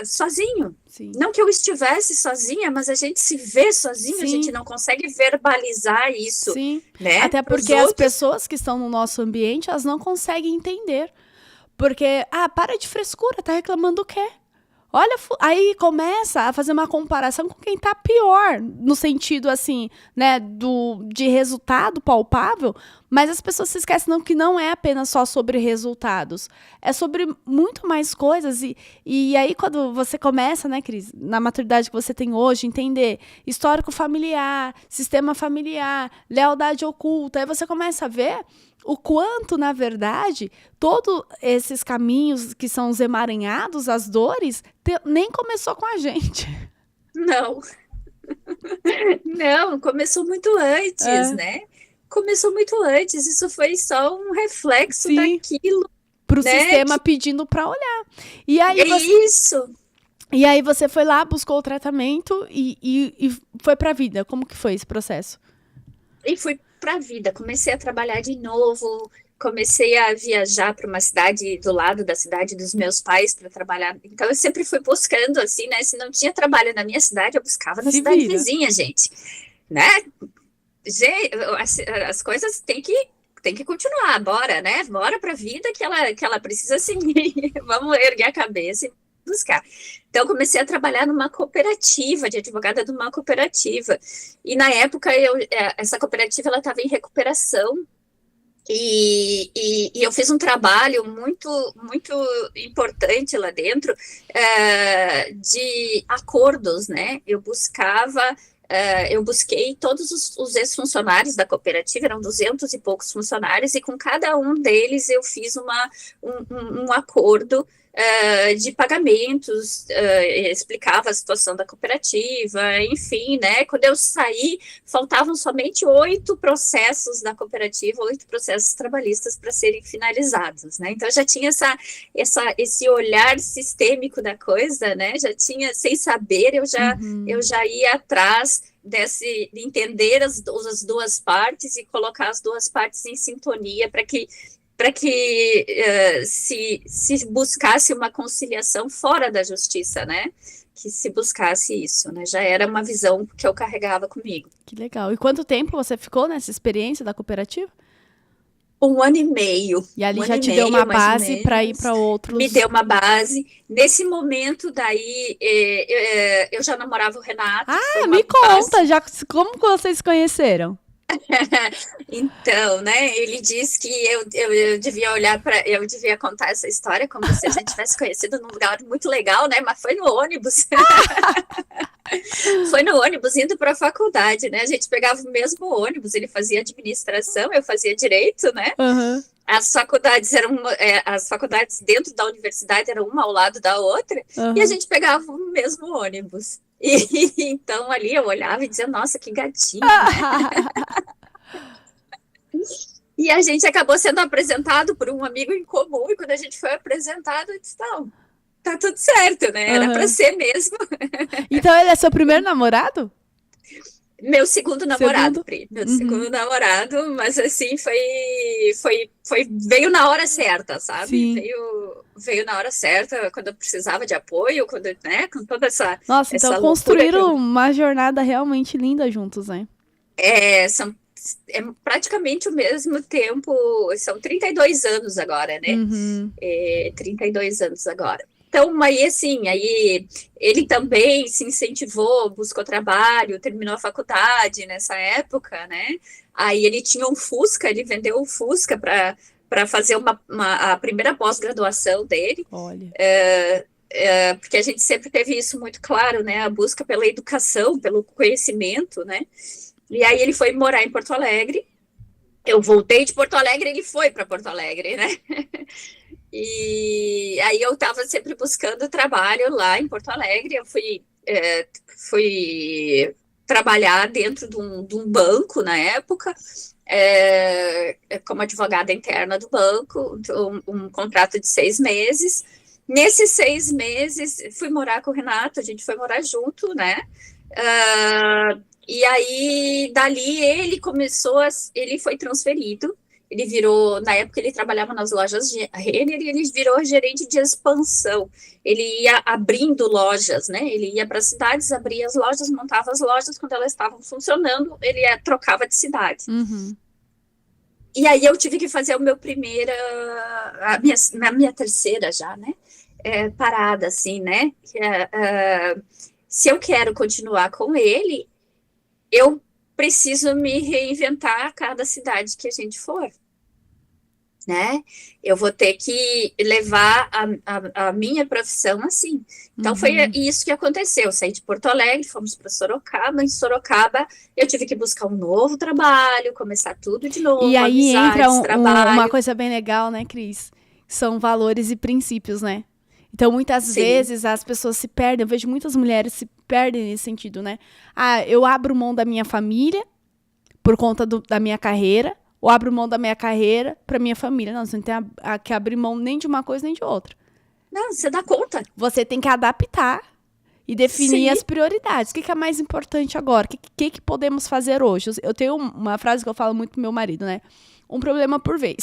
sozinho. Sim. Não que eu estivesse sozinha, mas a gente se vê sozinho, a gente não consegue verbalizar isso. Sim. Né? Até porque as pessoas que estão no nosso ambiente, elas não conseguem entender. Porque, para de frescura, tá reclamando do quê? Olha, aí começa a fazer uma comparação com quem tá pior, no sentido, assim, né, de resultado palpável, mas as pessoas se esquecem que não é apenas só sobre resultados, é sobre muito mais coisas, e aí quando você começa, né, Cris, na maturidade que você tem hoje, entender histórico familiar, sistema familiar, lealdade oculta, aí você começa a ver o quanto, na verdade, todos esses caminhos que são os emaranhados, as dores, nem começou com a gente. Não. Não, começou muito antes, né? Começou muito antes, isso foi só um reflexo daquilo. Para o sistema pedindo para olhar. E aí isso. E aí você foi lá, buscou o tratamento e foi para a vida. Como que foi esse processo? E fui para a vida, comecei a trabalhar de novo, comecei a viajar para uma cidade do lado da cidade dos meus pais para trabalhar. Então eu sempre fui buscando assim, né? Se não tinha trabalho na minha cidade, eu buscava na cidade vizinha, gente, né? As coisas têm que continuar, bora, né? Bora para a vida que ela precisa seguir. Vamos erguer a cabeça e buscar. Então, comecei a trabalhar numa cooperativa, de advogada de uma cooperativa. E, na época, essa cooperativa estava em recuperação. E eu fiz um trabalho muito, muito importante lá dentro de acordos, né? Eu busquei todos os ex-funcionários da cooperativa, eram 200 e poucos funcionários, e com cada um deles eu fiz um acordo de pagamentos, explicava a situação da cooperativa, enfim, né? Quando eu saí, faltavam somente 8 processos da cooperativa, 8 processos trabalhistas para serem finalizados, né? Então, eu já tinha esse olhar sistêmico da coisa, né? Já tinha, sem saber, eu já ia atrás de entender as duas partes e colocar as duas partes em sintonia para que se buscasse uma conciliação fora da justiça, né? Que se buscasse isso, né? Já era uma visão que eu carregava comigo. Que legal. E quanto tempo você ficou nessa experiência da cooperativa? 1 ano e meio. E ali já te deu uma base para ir para outros... Me deu uma base. Nesse momento, daí, eu já namorava o Renato. Me conta, como vocês se conheceram? Então, né, ele disse que eu devia eu devia contar essa história como se a gente tivesse conhecido num lugar muito legal, né, mas foi no ônibus. Foi no ônibus indo para a faculdade, né, a gente pegava o mesmo ônibus, ele fazia administração, eu fazia direito, né. As faculdades dentro da universidade eram uma ao lado da outra, e a gente pegava o mesmo ônibus. E então ali eu olhava e dizia, nossa, que gatinho, né? E a gente acabou sendo apresentado por um amigo em comum, e quando a gente foi apresentado, eu disse, não, tá tudo certo, né? Era pra Aham. ser mesmo. Então ele é seu primeiro namorado? Meu segundo namorado, Segundo? Pri, meu Uhum. segundo namorado, mas assim, veio na hora certa, sabe? Sim. Veio na hora certa, quando eu precisava de apoio, quando, né, com toda Nossa, então essa loucura que construíram uma jornada realmente linda juntos, né? são praticamente o mesmo tempo, são 32 anos agora, né? Uhum. 32 anos agora. Então, aí assim, aí ele também se incentivou, buscou trabalho, terminou a faculdade nessa época, né? Aí ele tinha um Fusca, ele vendeu o Fusca para fazer a primeira pós-graduação dele, Olha. porque a gente sempre teve isso muito claro, né? A busca pela educação, pelo conhecimento, né? E aí ele foi morar em Porto Alegre. Eu voltei de Porto Alegre, ele foi para Porto Alegre, né? E aí eu estava sempre buscando trabalho lá em Porto Alegre. Eu fui trabalhar dentro de um banco na época, como advogada interna do banco, um contrato de 6 meses. Nesses 6 meses, fui morar com o Renato, a gente foi morar junto, né? E aí, dali, ele foi transferido, ele virou, na época ele trabalhava nas lojas Renner e ele virou gerente de expansão. Ele ia abrindo lojas, né? Ele ia para as cidades, abria as lojas, montava as lojas, quando elas estavam funcionando, trocava de cidade. Uhum. E aí eu tive que fazer na minha terceira já, né? Parada, assim, né? Se eu quero continuar com ele, eu preciso me reinventar a cada cidade que a gente for, né? Eu vou ter que levar a minha profissão assim. Então, foi Uhum. isso que aconteceu. Eu saí de Porto Alegre, fomos para Sorocaba. Em Sorocaba, eu tive que buscar um novo trabalho, começar tudo de E novo, aí entra amizades, uma trabalho. coisa bem legal, né, Cris? São valores e princípios, né? Então, muitas Sim, vezes as pessoas se perdem. Eu vejo muitas mulheres se perdem nesse sentido, né? Ah, eu abro mão da minha família por conta da minha carreira, ou abro mão da minha carreira para minha família. Não, você não tem que abrir mão nem de uma coisa nem de outra. não, você dá conta. Você tem que adaptar e definir Sim. as prioridades. O que é mais importante agora? O que podemos fazer hoje? Eu tenho uma frase que eu falo muito pro meu marido, né? Um problema por vez.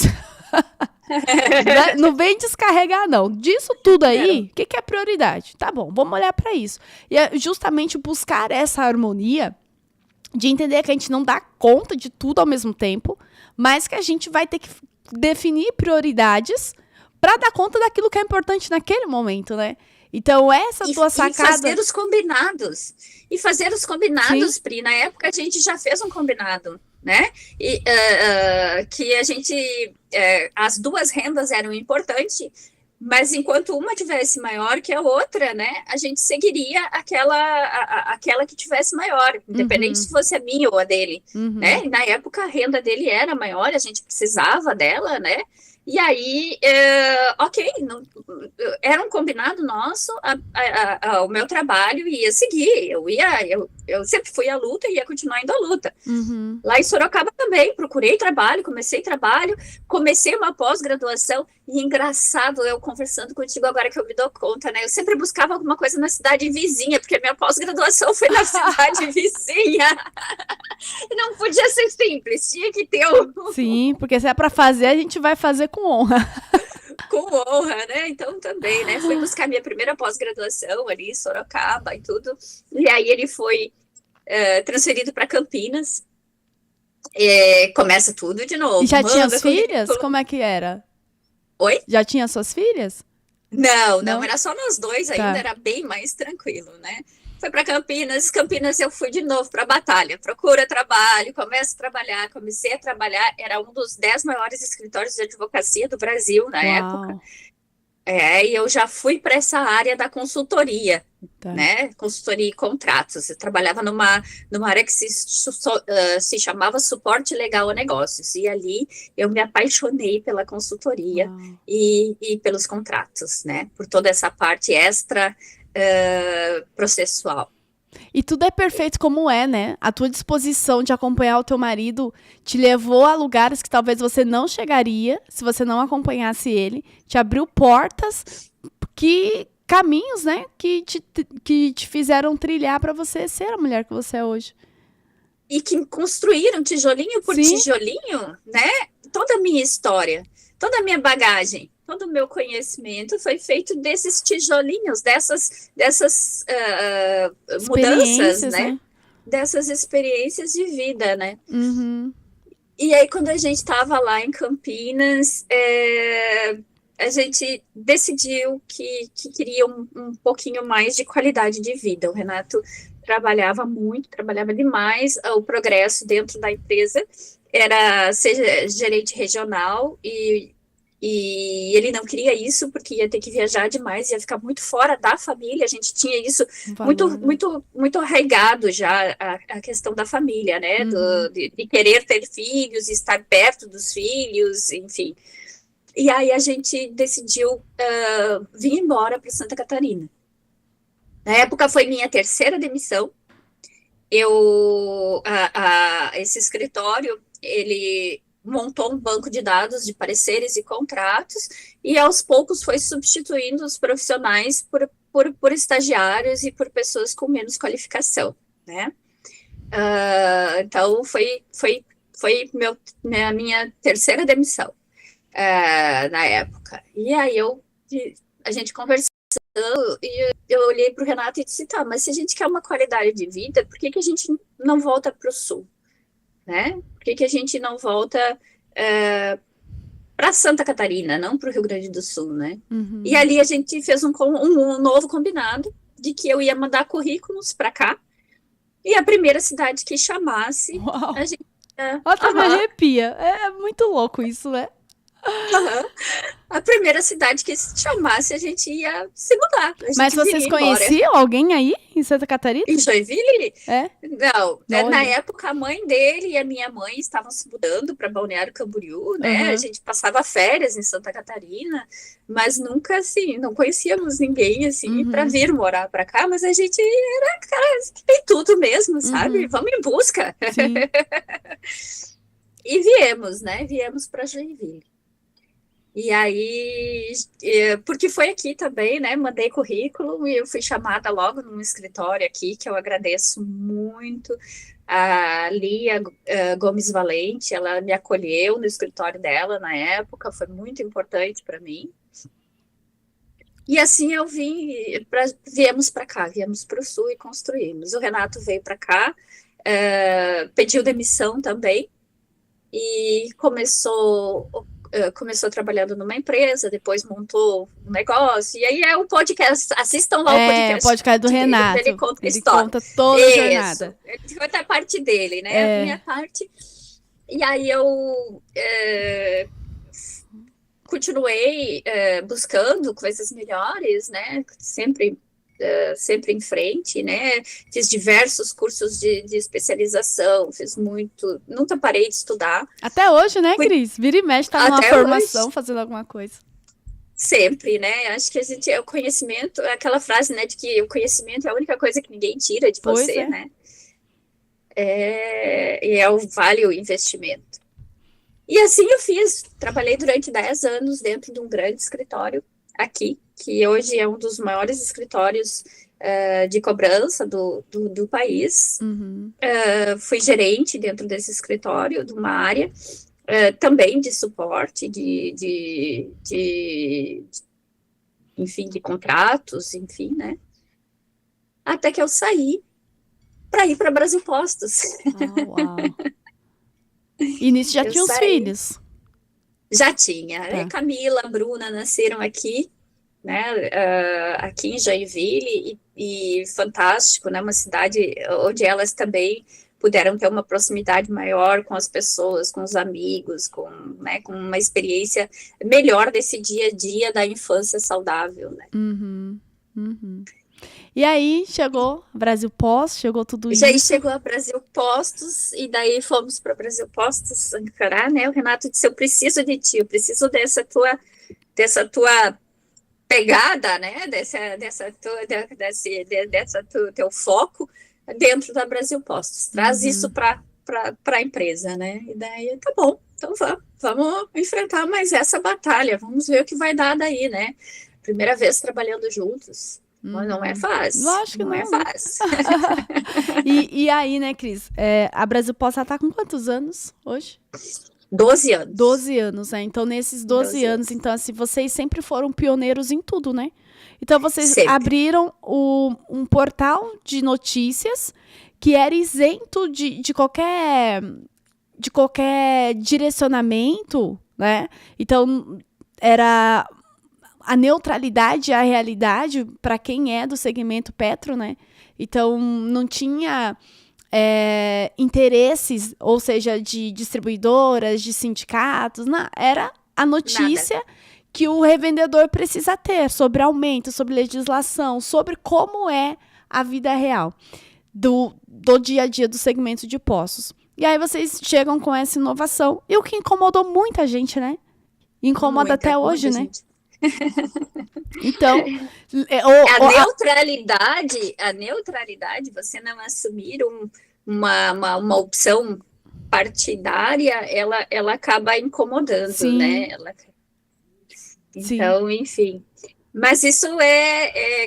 Não vem descarregar, não. Disso tudo Não. aí, o que é prioridade? Tá bom, vamos olhar para isso. E é justamente buscar essa harmonia de entender que a gente não dá conta de tudo ao mesmo tempo, mas que a gente vai ter que definir prioridades para dar conta daquilo que é importante naquele momento, né? Então, essa tua E fazer sacada. os combinados. E fazer os Sim. combinados, Pri. Na época a gente já fez um combinado, né? Que a gente. As duas rendas eram importantes, mas enquanto uma tivesse maior que a outra, né? A gente seguiria aquela que tivesse maior, independente Uhum. se fosse a minha ou a dele, né? Uhum. E na época a renda dele era maior, a gente precisava dela, né? E aí, ok, não, era um combinado nosso, o meu trabalho ia seguir, eu sempre fui à luta e ia continuar indo à luta. Uhum. Lá em Sorocaba também, procurei trabalho, comecei uma pós-graduação, e engraçado eu conversando contigo agora que eu me dou conta, né? Eu sempre buscava alguma coisa na cidade vizinha, porque a minha pós-graduação foi na cidade vizinha, e não podia ser simples, tinha que ter Sim, porque se é para fazer, a gente vai fazer com honra. com honra, né? Então também, né? Fui buscar minha primeira pós-graduação ali em Sorocaba e tudo, e aí ele foi transferido para Campinas. Começa tudo de E novo, já tinha manda as filhas? currículo. Como é que era? Oi? Já tinha suas filhas? Não, não, Não? era só nós dois ainda, Tá. era bem mais tranquilo, né? Foi para Campinas eu fui de novo para a batalha, procura trabalho, comecei a trabalhar, era um dos 10 maiores escritórios de advocacia do Brasil na época, Uau. e eu já fui para essa área da consultoria, Tá. né? Consultoria e contratos. Eu trabalhava numa área que se chamava suporte legal a negócios. E ali eu me apaixonei pela consultoria Uau. e pelos contratos, né? Por toda essa parte extra processual. E tudo é perfeito como é, né? A tua disposição de acompanhar o teu marido te levou a lugares que talvez você não chegaria se você não acompanhasse ele. Te abriu portas, caminhos, né? Que te fizeram trilhar para você ser a mulher que você é hoje. E que construíram tijolinho por Sim. tijolinho, né? Toda a minha história, toda a minha bagagem, todo o meu conhecimento foi feito desses tijolinhos, dessas mudanças, né? Dessas experiências de vida, né? Uhum. E aí, quando a gente estava lá em Campinas, a gente decidiu que queria um pouquinho mais de qualidade de vida. O Renato trabalhava muito, trabalhava demais. O progresso dentro da empresa era ser gerente regional e ele não queria isso porque ia ter que viajar demais, ia ficar muito fora da família. A gente tinha isso muito arraigado já, a questão da família, né? De querer ter filhos, estar perto dos filhos, enfim. E aí a gente decidiu vir embora para Santa Catarina. Na época foi minha terceira demissão. Esse escritório, ele montou um banco de dados de pareceres e contratos e aos poucos foi substituindo os profissionais por estagiários e por pessoas com menos qualificação, né? Então foi a minha terceira demissão na época. E aí a gente conversou e eu olhei para o Renato e disse, tá, mas se a gente quer uma qualidade de vida, por que a gente não volta para o Sul? Né? Por que a gente não volta para Santa Catarina, não para o Rio Grande do Sul, né? Uhum. E ali a gente fez um novo combinado de que eu ia mandar currículos para cá e a primeira cidade que chamasse, Uau. a gente... Até me arrepia. É muito louco isso, né? A primeira cidade que chamasse, a gente ia se mudar. Mas vocês conheciam alguém aí em Santa Catarina? Em Joinville? É? Não. Na época, a mãe dele e a minha mãe estavam se mudando para Balneário Camboriú, né? A gente passava férias em Santa Catarina, mas nunca, assim, não conhecíamos ninguém, assim, para vir morar para cá, mas a gente era, cara, tem tudo mesmo, sabe? Vamos em busca. E viemos, né? Viemos para Joinville. E aí, porque foi aqui também, né? Mandei currículo e eu fui chamada logo num escritório aqui, que eu agradeço muito. A Lia Gomes Valente, ela me acolheu no escritório dela na época, foi muito importante para mim. E assim eu viemos para cá, viemos para o Sul e construímos. O Renato veio para cá, pediu demissão também e começou trabalhando numa empresa, depois montou um negócio, e aí é um podcast, assistam lá o podcast do Renato. Ele conta a história. Conta toda a jornada. Ele conta a parte dele, né? A minha parte. E aí eu continuei buscando coisas melhores, né? Sempre em frente, né? Fiz diversos cursos de especialização, fiz muito, nunca parei de estudar. Até hoje, né, Cris? Vira e mexe, tá numa formação, hoje, fazendo alguma coisa. Sempre, né? Acho que o conhecimento, aquela frase, né, de que o conhecimento é a única coisa que ninguém tira de você, né? E vale o investimento. E assim eu fiz, trabalhei durante 10 anos dentro de um grande escritório aqui, que hoje é um dos maiores escritórios de cobrança do país. Fui gerente dentro desse escritório, de uma área também de suporte, enfim, de contratos, enfim, né? Até que eu saí para ir para Brasil Postos. Uau. E nisso já tinha os filhos? Já tinha. Tá. Camila, a Bruna nasceram aqui, né, aqui em Joinville, e fantástico, né, uma cidade onde elas também puderam ter uma proximidade maior com as pessoas, com os amigos, com uma experiência melhor desse dia a dia da infância saudável, né. E aí chegou Brasil Postos, chegou tudo isso. Já chegou a Brasil Postos, e daí fomos para Brasil Postos encarar, né? O Renato disse, eu preciso de ti, eu preciso dessa tua pegada, né, teu foco dentro da Brasil Postos. Traz isso para a empresa, né? E daí, tá bom, então vamos enfrentar mais essa batalha, vamos ver o que vai dar daí, né? Primeira vez trabalhando juntos. Não é fácil. Lógico que não é fácil. E aí, né, Cris? A Brasil Postos tá com quantos anos hoje? 12 anos. 12 anos, né? Então, nesses 12 anos, então, assim, vocês sempre foram pioneiros em tudo, né? Então, vocês abriram um portal de notícias que era isento de qualquer direcionamento, né? Então, era a neutralidade e a realidade para quem é do segmento petro, né? Então, não tinha interesses, ou seja, de distribuidoras, de sindicatos, não, era a notícia que o revendedor precisa ter sobre aumento, sobre legislação, sobre como é a vida real do dia a dia do segmento de postos. E aí vocês chegam com essa inovação, e o que incomodou muita gente, né? Incomoda até hoje, né? Então, a neutralidade, você não assumir uma opção partidária, ela acaba incomodando, sim, né? Então, sim, enfim. Mas isso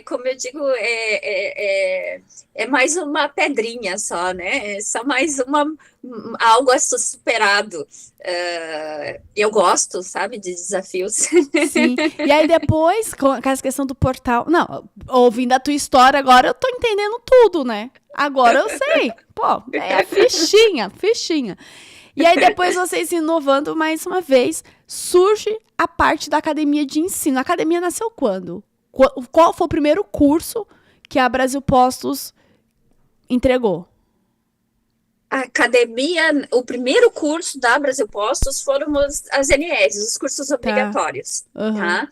como eu digo, é mais uma pedrinha só, né? É só mais algo a ser superado. Eu gosto, sabe, de desafios. Sim. E aí depois, com essa questão do portal... Não, ouvindo a tua história agora, eu tô entendendo tudo, né? Agora eu sei. Pô, é fichinha. E aí depois vocês inovando mais uma vez, surge a parte da academia de ensino. A academia nasceu quando? Qual foi o primeiro curso que a Brasil Postos entregou? A academia, o primeiro curso da Brasil Postos foram as NRs, os cursos obrigatórios, tá?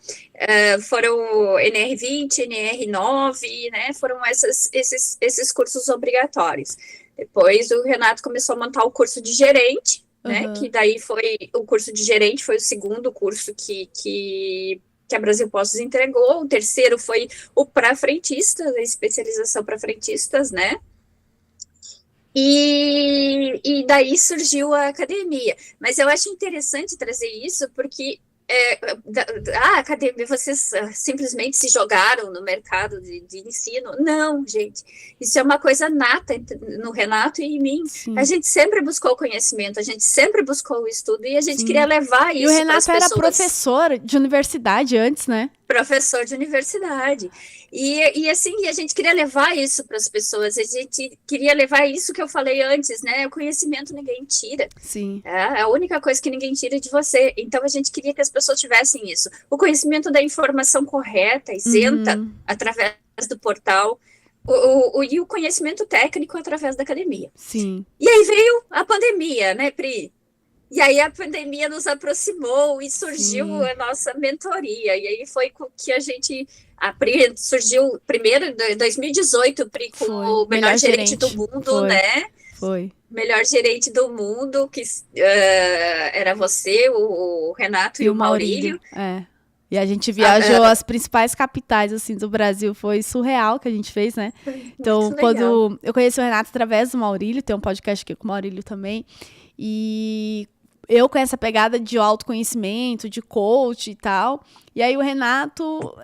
Foram NR20, NR9, né? Foram esses cursos obrigatórios. Depois o Renato começou a montar o curso de gerente, né? Que daí foi o curso de gerente, foi o segundo curso que a Brasil Postos entregou. O terceiro foi o para frentistas, a especialização para frentistas, né? E daí surgiu a academia. Mas eu acho interessante trazer isso porque a academia, vocês simplesmente se jogaram no mercado de ensino. Não, gente, isso é uma coisa nata no Renato e em mim. Sim. A gente sempre buscou o conhecimento, a gente sempre buscou o estudo e a gente queria levar isso para as pessoas. E o Renato era professor de universidade antes, né? Professor de universidade. E assim, a gente queria levar isso para as pessoas, a gente queria levar isso que eu falei antes, né? O conhecimento ninguém tira. Sim. É a única coisa que ninguém tira de você. Então, a gente queria que as pessoas tivessem isso. O conhecimento da informação correta, isenta, através do portal, e o conhecimento técnico através da academia. Sim. E aí veio a pandemia, né, Pri? E aí a pandemia nos aproximou e surgiu a nossa mentoria. E aí foi com que a Pri surgiu primeiro em 2018, Pri, com o melhor gerente do mundo, né? Foi. Melhor gerente do mundo, que era você, o Renato e o Maurílio. E a gente viajou as principais capitais assim, do Brasil. Foi surreal que a gente fez, né? Então, quando eu conheci o Renato através do Maurílio, tem um podcast aqui com o Maurílio também. E eu com essa pegada de autoconhecimento, de coach e tal. E aí o Renato,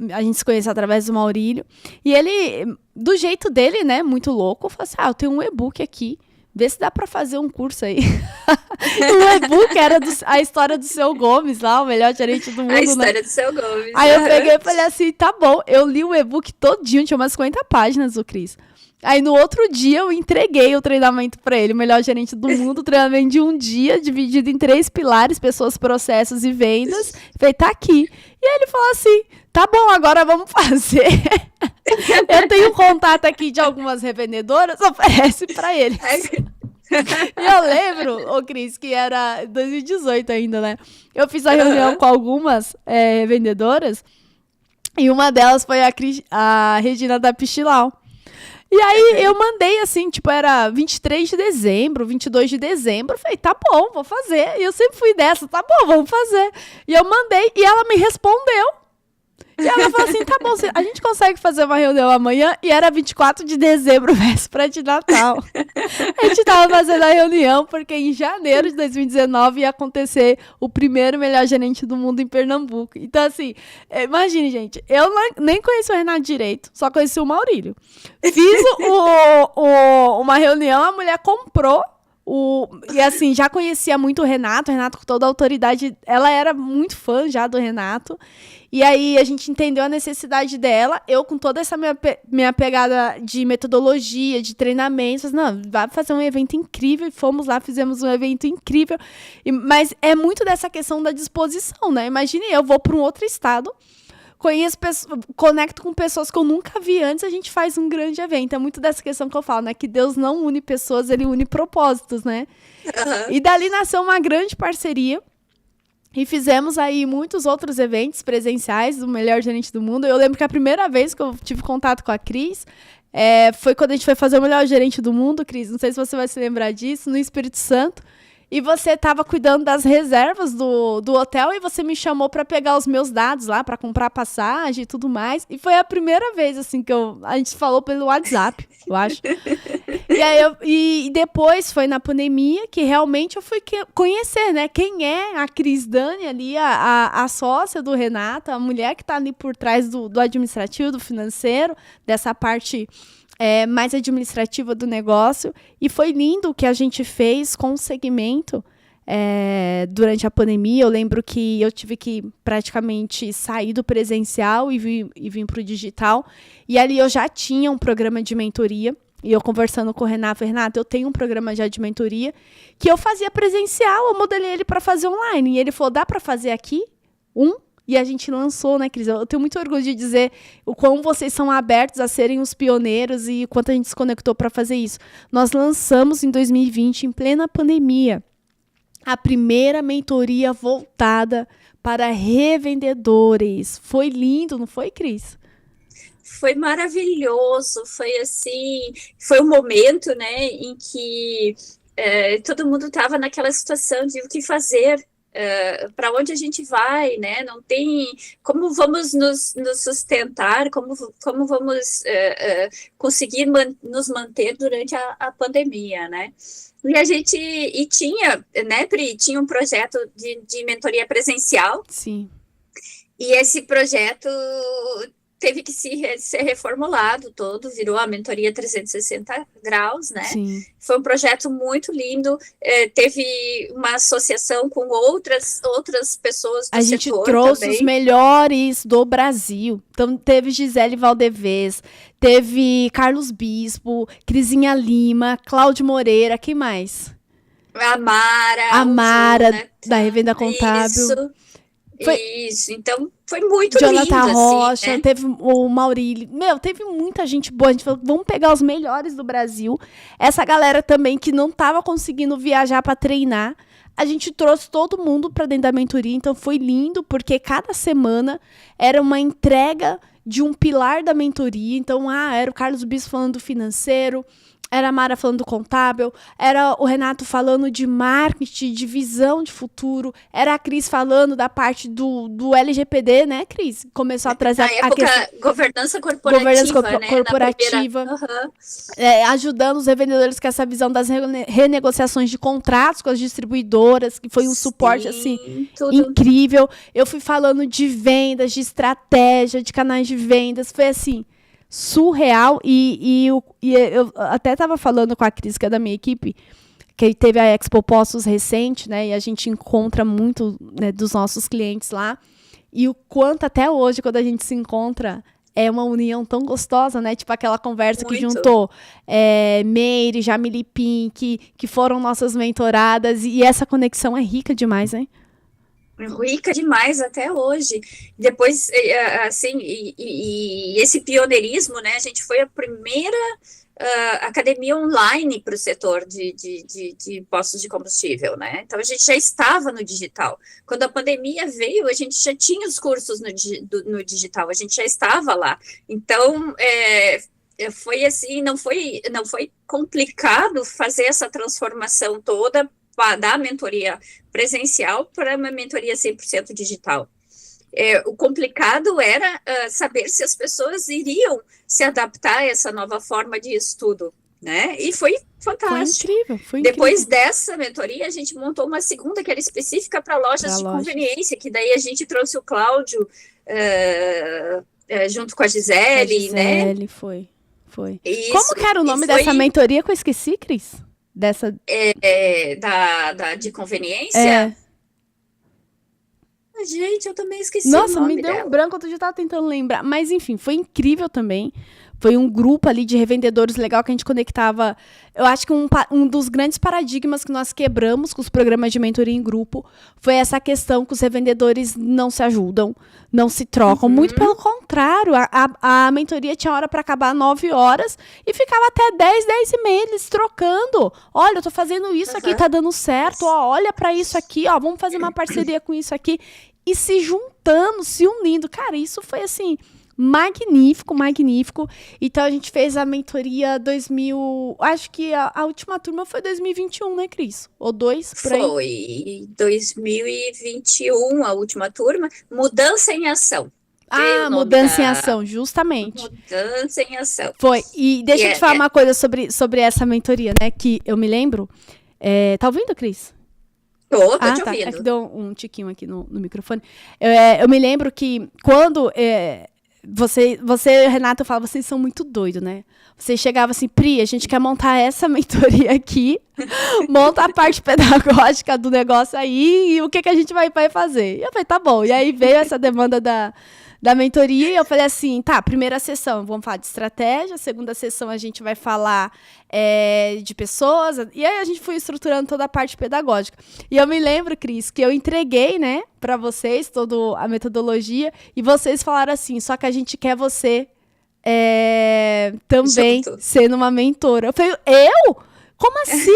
a gente se conheceu através do Maurílio. E ele, do jeito dele, né, muito louco, falou assim, eu tenho um e-book aqui. Vê se dá pra fazer um curso aí. O e-book era a história do Seu Gomes lá, o melhor gerente do mundo, a história do Seu Gomes. Aí eu peguei e falei assim, tá bom. Eu li o e-book todinho, tinha umas 50 páginas, o Cris. Aí no outro dia eu entreguei o treinamento para ele, o melhor gerente do mundo, treinamento de um dia, dividido em 3 pilares, pessoas, processos e vendas. Falei, tá aqui. E aí ele falou assim, tá bom, agora vamos fazer. Eu tenho um contato aqui de algumas revendedoras, oferece para eles. E eu lembro, ô Cris, que era 2018 ainda, né? Eu fiz a reunião com algumas vendedoras e uma delas foi a Regina da Pichilau. E aí eu mandei assim, tipo, era 23 de dezembro, 22 de dezembro. Eu falei, tá bom, vou fazer. E eu sempre fui dessa, tá bom, vamos fazer. E eu mandei e ela me respondeu. E ela falou assim, tá bom, a gente consegue fazer uma reunião amanhã? E era 24 de dezembro, véspera de Natal. A gente tava fazendo a reunião, porque em janeiro de 2019 ia acontecer o primeiro melhor gerente do mundo em Pernambuco. Então, assim, imagine, gente, eu nem conheci o Renato direito, só conheci o Maurílio. Fiz uma reunião, a mulher comprou. E assim, já conhecia muito o Renato com toda a autoridade, ela era muito fã já do Renato. E aí a gente entendeu a necessidade dela, eu com toda essa minha pegada de metodologia, de treinamento, não, vai fazer um evento incrível, e fomos lá, fizemos um evento incrível, mas é muito dessa questão da disposição, né? Imagine, eu vou para um outro estado, conecto com pessoas que eu nunca vi antes, a gente faz um grande evento. É muito dessa questão que eu falo, né? Que Deus não une pessoas, ele une propósitos, né? Uhum. E dali nasceu uma grande parceria. E fizemos aí muitos outros eventos presenciais do Melhor Gerente do Mundo. Eu lembro que a primeira vez que eu tive contato com a Cris foi quando a gente foi fazer o Melhor Gerente do Mundo, Cris. Não sei se você vai se lembrar disso, no Espírito Santo. E você estava cuidando das reservas do hotel e você me chamou para pegar os meus dados lá, para comprar passagem e tudo mais. E foi a primeira vez, assim, que a gente falou pelo WhatsApp, eu acho. E aí e depois foi na pandemia que realmente eu fui conhecer, né? Quem é a Cris Dani ali, a sócia do Renato, a mulher que está ali por trás do administrativo, do financeiro, dessa parte mais administrativa do negócio. E foi lindo o que a gente fez com o segmento durante a pandemia. Eu lembro que eu tive que praticamente sair do presencial e vir para o digital. E ali eu já tinha um programa de mentoria. E eu conversando com o Renato, eu tenho um programa já de mentoria que eu fazia presencial, eu modelei ele para fazer online. E ele falou, dá para fazer aqui? E a gente lançou, né, Cris? Eu tenho muito orgulho de dizer o quão vocês são abertos a serem os pioneiros e o quanto a gente se conectou para fazer isso. Nós lançamos em 2020, em plena pandemia, a primeira mentoria voltada para revendedores. Foi lindo, não foi, Cris? Foi maravilhoso, foi assim, foi um momento, né, em que todo mundo estava naquela situação de o que fazer, para onde a gente vai, né, não tem, como vamos nos sustentar, como vamos conseguir nos manter durante a pandemia, né. E a gente, tinha, né, Pri, tinha um projeto de mentoria presencial. Sim. E esse projeto teve que ser reformulado todo, virou a mentoria 360 graus, né? Sim. Foi um projeto muito lindo, teve uma associação com outras pessoas do setor. A gente trouxe também os melhores do Brasil. Então, teve Gisele Valdevez, teve Carlos Bispo, Crisinha Lima, Cláudio Moreira, quem mais? A Mara, né? da Revenda Contábil. Isso, então foi muito Jonathan lindo, Rocha, assim, né? Teve o Maurílio. Teve muita gente boa. A gente falou, vamos pegar os melhores do Brasil. Essa galera também que não estava conseguindo viajar para treinar. A gente trouxe todo mundo para dentro da mentoria. Então foi lindo, porque cada semana era uma entrega de um pilar da mentoria. Então, era o Carlos Bispo falando do financeiro, era a Mara falando do contábil, era o Renato falando de marketing, de visão de futuro, era a Cris falando da parte do LGPD, né, Cris? Começou a trazer a questão governança corporativa, né? Ajudando os revendedores com essa visão das renegociações de contratos com as distribuidoras, que foi um suporte assim incrível. Eu fui falando de vendas, de estratégia, de canais de vendas, foi assim surreal. E eu até estava falando com a Cris, que é da minha equipe, que teve a Expo Postos recente, né? E a gente encontra muito, né, dos nossos clientes lá. E o quanto até hoje, quando a gente se encontra, é uma união tão gostosa, né? Tipo aquela conversa muito. Que juntou Meire, Jamile Pink, que foram nossas mentoradas. E essa conexão é rica demais, né? Rica demais até hoje. Depois, assim, e esse pioneirismo, né? A gente foi a primeira academia online para o setor de postos de combustível, né? Então, a gente já estava no digital. Quando a pandemia veio, a gente já tinha os cursos no digital, a gente já estava lá. Então, foi assim, não foi complicado fazer essa transformação toda da mentoria presencial para uma mentoria 100% digital. O complicado era saber se as pessoas iriam se adaptar a essa nova forma de estudo, né? E foi fantástico. Foi incrível. Depois dessa mentoria, a gente montou uma segunda que era específica para lojas de conveniência, que daí a gente trouxe o Cláudio junto com a Gisele, né? Foi. Isso, como que era o nome dessa mentoria que eu esqueci, Cris? De conveniência? Gente, eu também esqueci o nome. Nossa, me deu um branco, eu já tava tentando lembrar. Mas, enfim, foi incrível também. Foi um grupo ali de revendedores legal que a gente conectava. Eu acho que um dos grandes paradigmas que nós quebramos com os programas de mentoria em grupo foi essa questão que os revendedores não se ajudam, não se trocam. Muito pelo contrário, a mentoria tinha hora para acabar 9 horas e ficava até 10 e meia eles trocando. Olha, eu tô fazendo isso aqui, tá dando certo. Ó, olha para isso aqui, ó, vamos fazer uma parceria com isso aqui. E se juntando, se unindo. Cara, isso foi assim... magnífico. Então, a gente fez a mentoria 2000... Acho que a última turma foi 2021, né, Cris? Ou 2, por aí? Foi 2021, a última turma. Mudança em Ação. Mudança em Ação, justamente. Mudança em Ação. Foi. E deixa eu te falar uma coisa sobre essa mentoria, né? Que eu me lembro... tá ouvindo, Cris? Tô te ouvindo. É que deu um tiquinho aqui no microfone. Eu me lembro que quando... Você e o Renato, eu falo, vocês são muito doidos, né? Você chegava assim, Pri, a gente quer montar essa mentoria aqui, monta a parte pedagógica do negócio aí, e o que a gente vai fazer? E eu falei, tá bom. E aí veio essa demanda da mentoria, e eu falei assim, tá, primeira sessão, vamos falar de estratégia, segunda sessão a gente vai falar de pessoas, e aí a gente foi estruturando toda a parte pedagógica. E eu me lembro, Cris, que eu entreguei, né, para vocês toda a metodologia, e vocês falaram assim, só que a gente quer você também sendo uma mentora. Eu falei, eu? Como assim?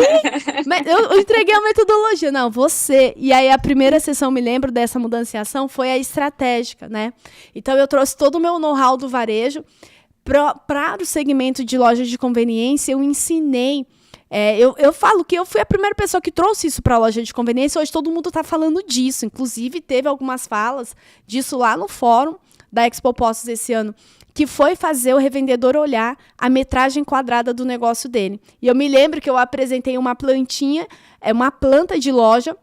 eu entreguei a metodologia. Não, você. E aí, a primeira sessão, me lembro dessa mudança em ação, foi a estratégica, né? Então, eu trouxe todo o meu know-how do varejo para o segmento de lojas de conveniência. Eu ensinei. Eu falo que eu fui a primeira pessoa que trouxe isso para a loja de conveniência. Hoje, todo mundo está falando disso. Inclusive, teve algumas falas disso lá no fórum da Expo Postos esse ano, que foi fazer o revendedor olhar a metragem quadrada do negócio dele. E eu me lembro que eu apresentei uma plantinha, uma planta de loja,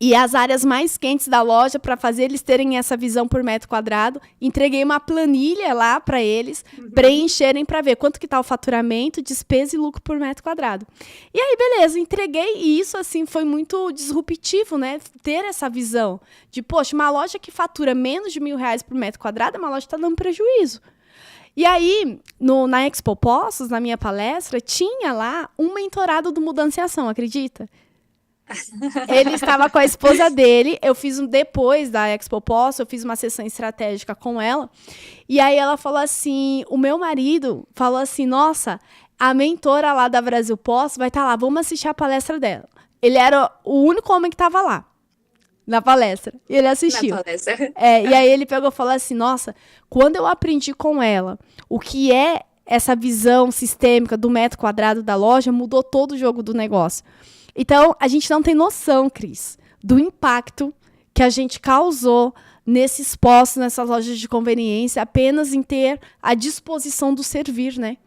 e as áreas mais quentes da loja, para fazer eles terem essa visão por metro quadrado. Entreguei uma planilha lá para eles preencherem para ver quanto que está o faturamento, despesa e lucro por metro quadrado. E aí, beleza, entreguei, e isso assim foi muito disruptivo, né? Ter essa visão de, poxa, uma loja que fatura menos de R$1.000 por metro quadrado, uma loja que está dando prejuízo. E aí, na Expo Postos, na minha palestra, tinha lá um mentorado do Mudança em Ação, acredita? Ele estava com a esposa dele. Eu fiz depois da Expo Postos, eu fiz uma sessão estratégica com ela. E aí ela falou assim, o meu marido falou assim, nossa, a mentora lá da Brasil Postos vai estar lá, vamos assistir a palestra dela. Ele era o único homem que estava lá na palestra. E ele assistiu. Na palestra. E aí ele pegou e falou assim, nossa, quando eu aprendi com ela o que é essa visão sistêmica do metro quadrado da loja, mudou todo o jogo do negócio. Então, a gente não tem noção, Cris, do impacto que a gente causou nesses postos, nessas lojas de conveniência, apenas em ter a disposição do servir, né?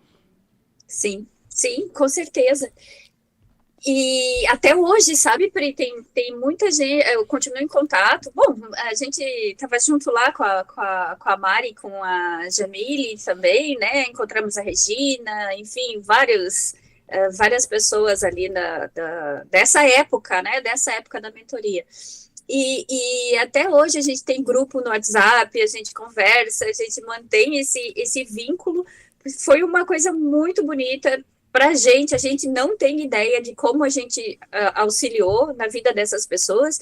Sim, com certeza. E até hoje, sabe, Pri, tem muita gente, eu continuo em contato. Bom, a gente estava junto lá com a Mari, com a Jamile também, né? Encontramos a Regina, enfim, várias pessoas ali dessa época, né? Dessa época da mentoria. E até hoje a gente tem grupo no WhatsApp, a gente conversa, a gente mantém esse vínculo. Foi uma coisa muito bonita para a gente não tem ideia de como a gente auxiliou na vida dessas pessoas,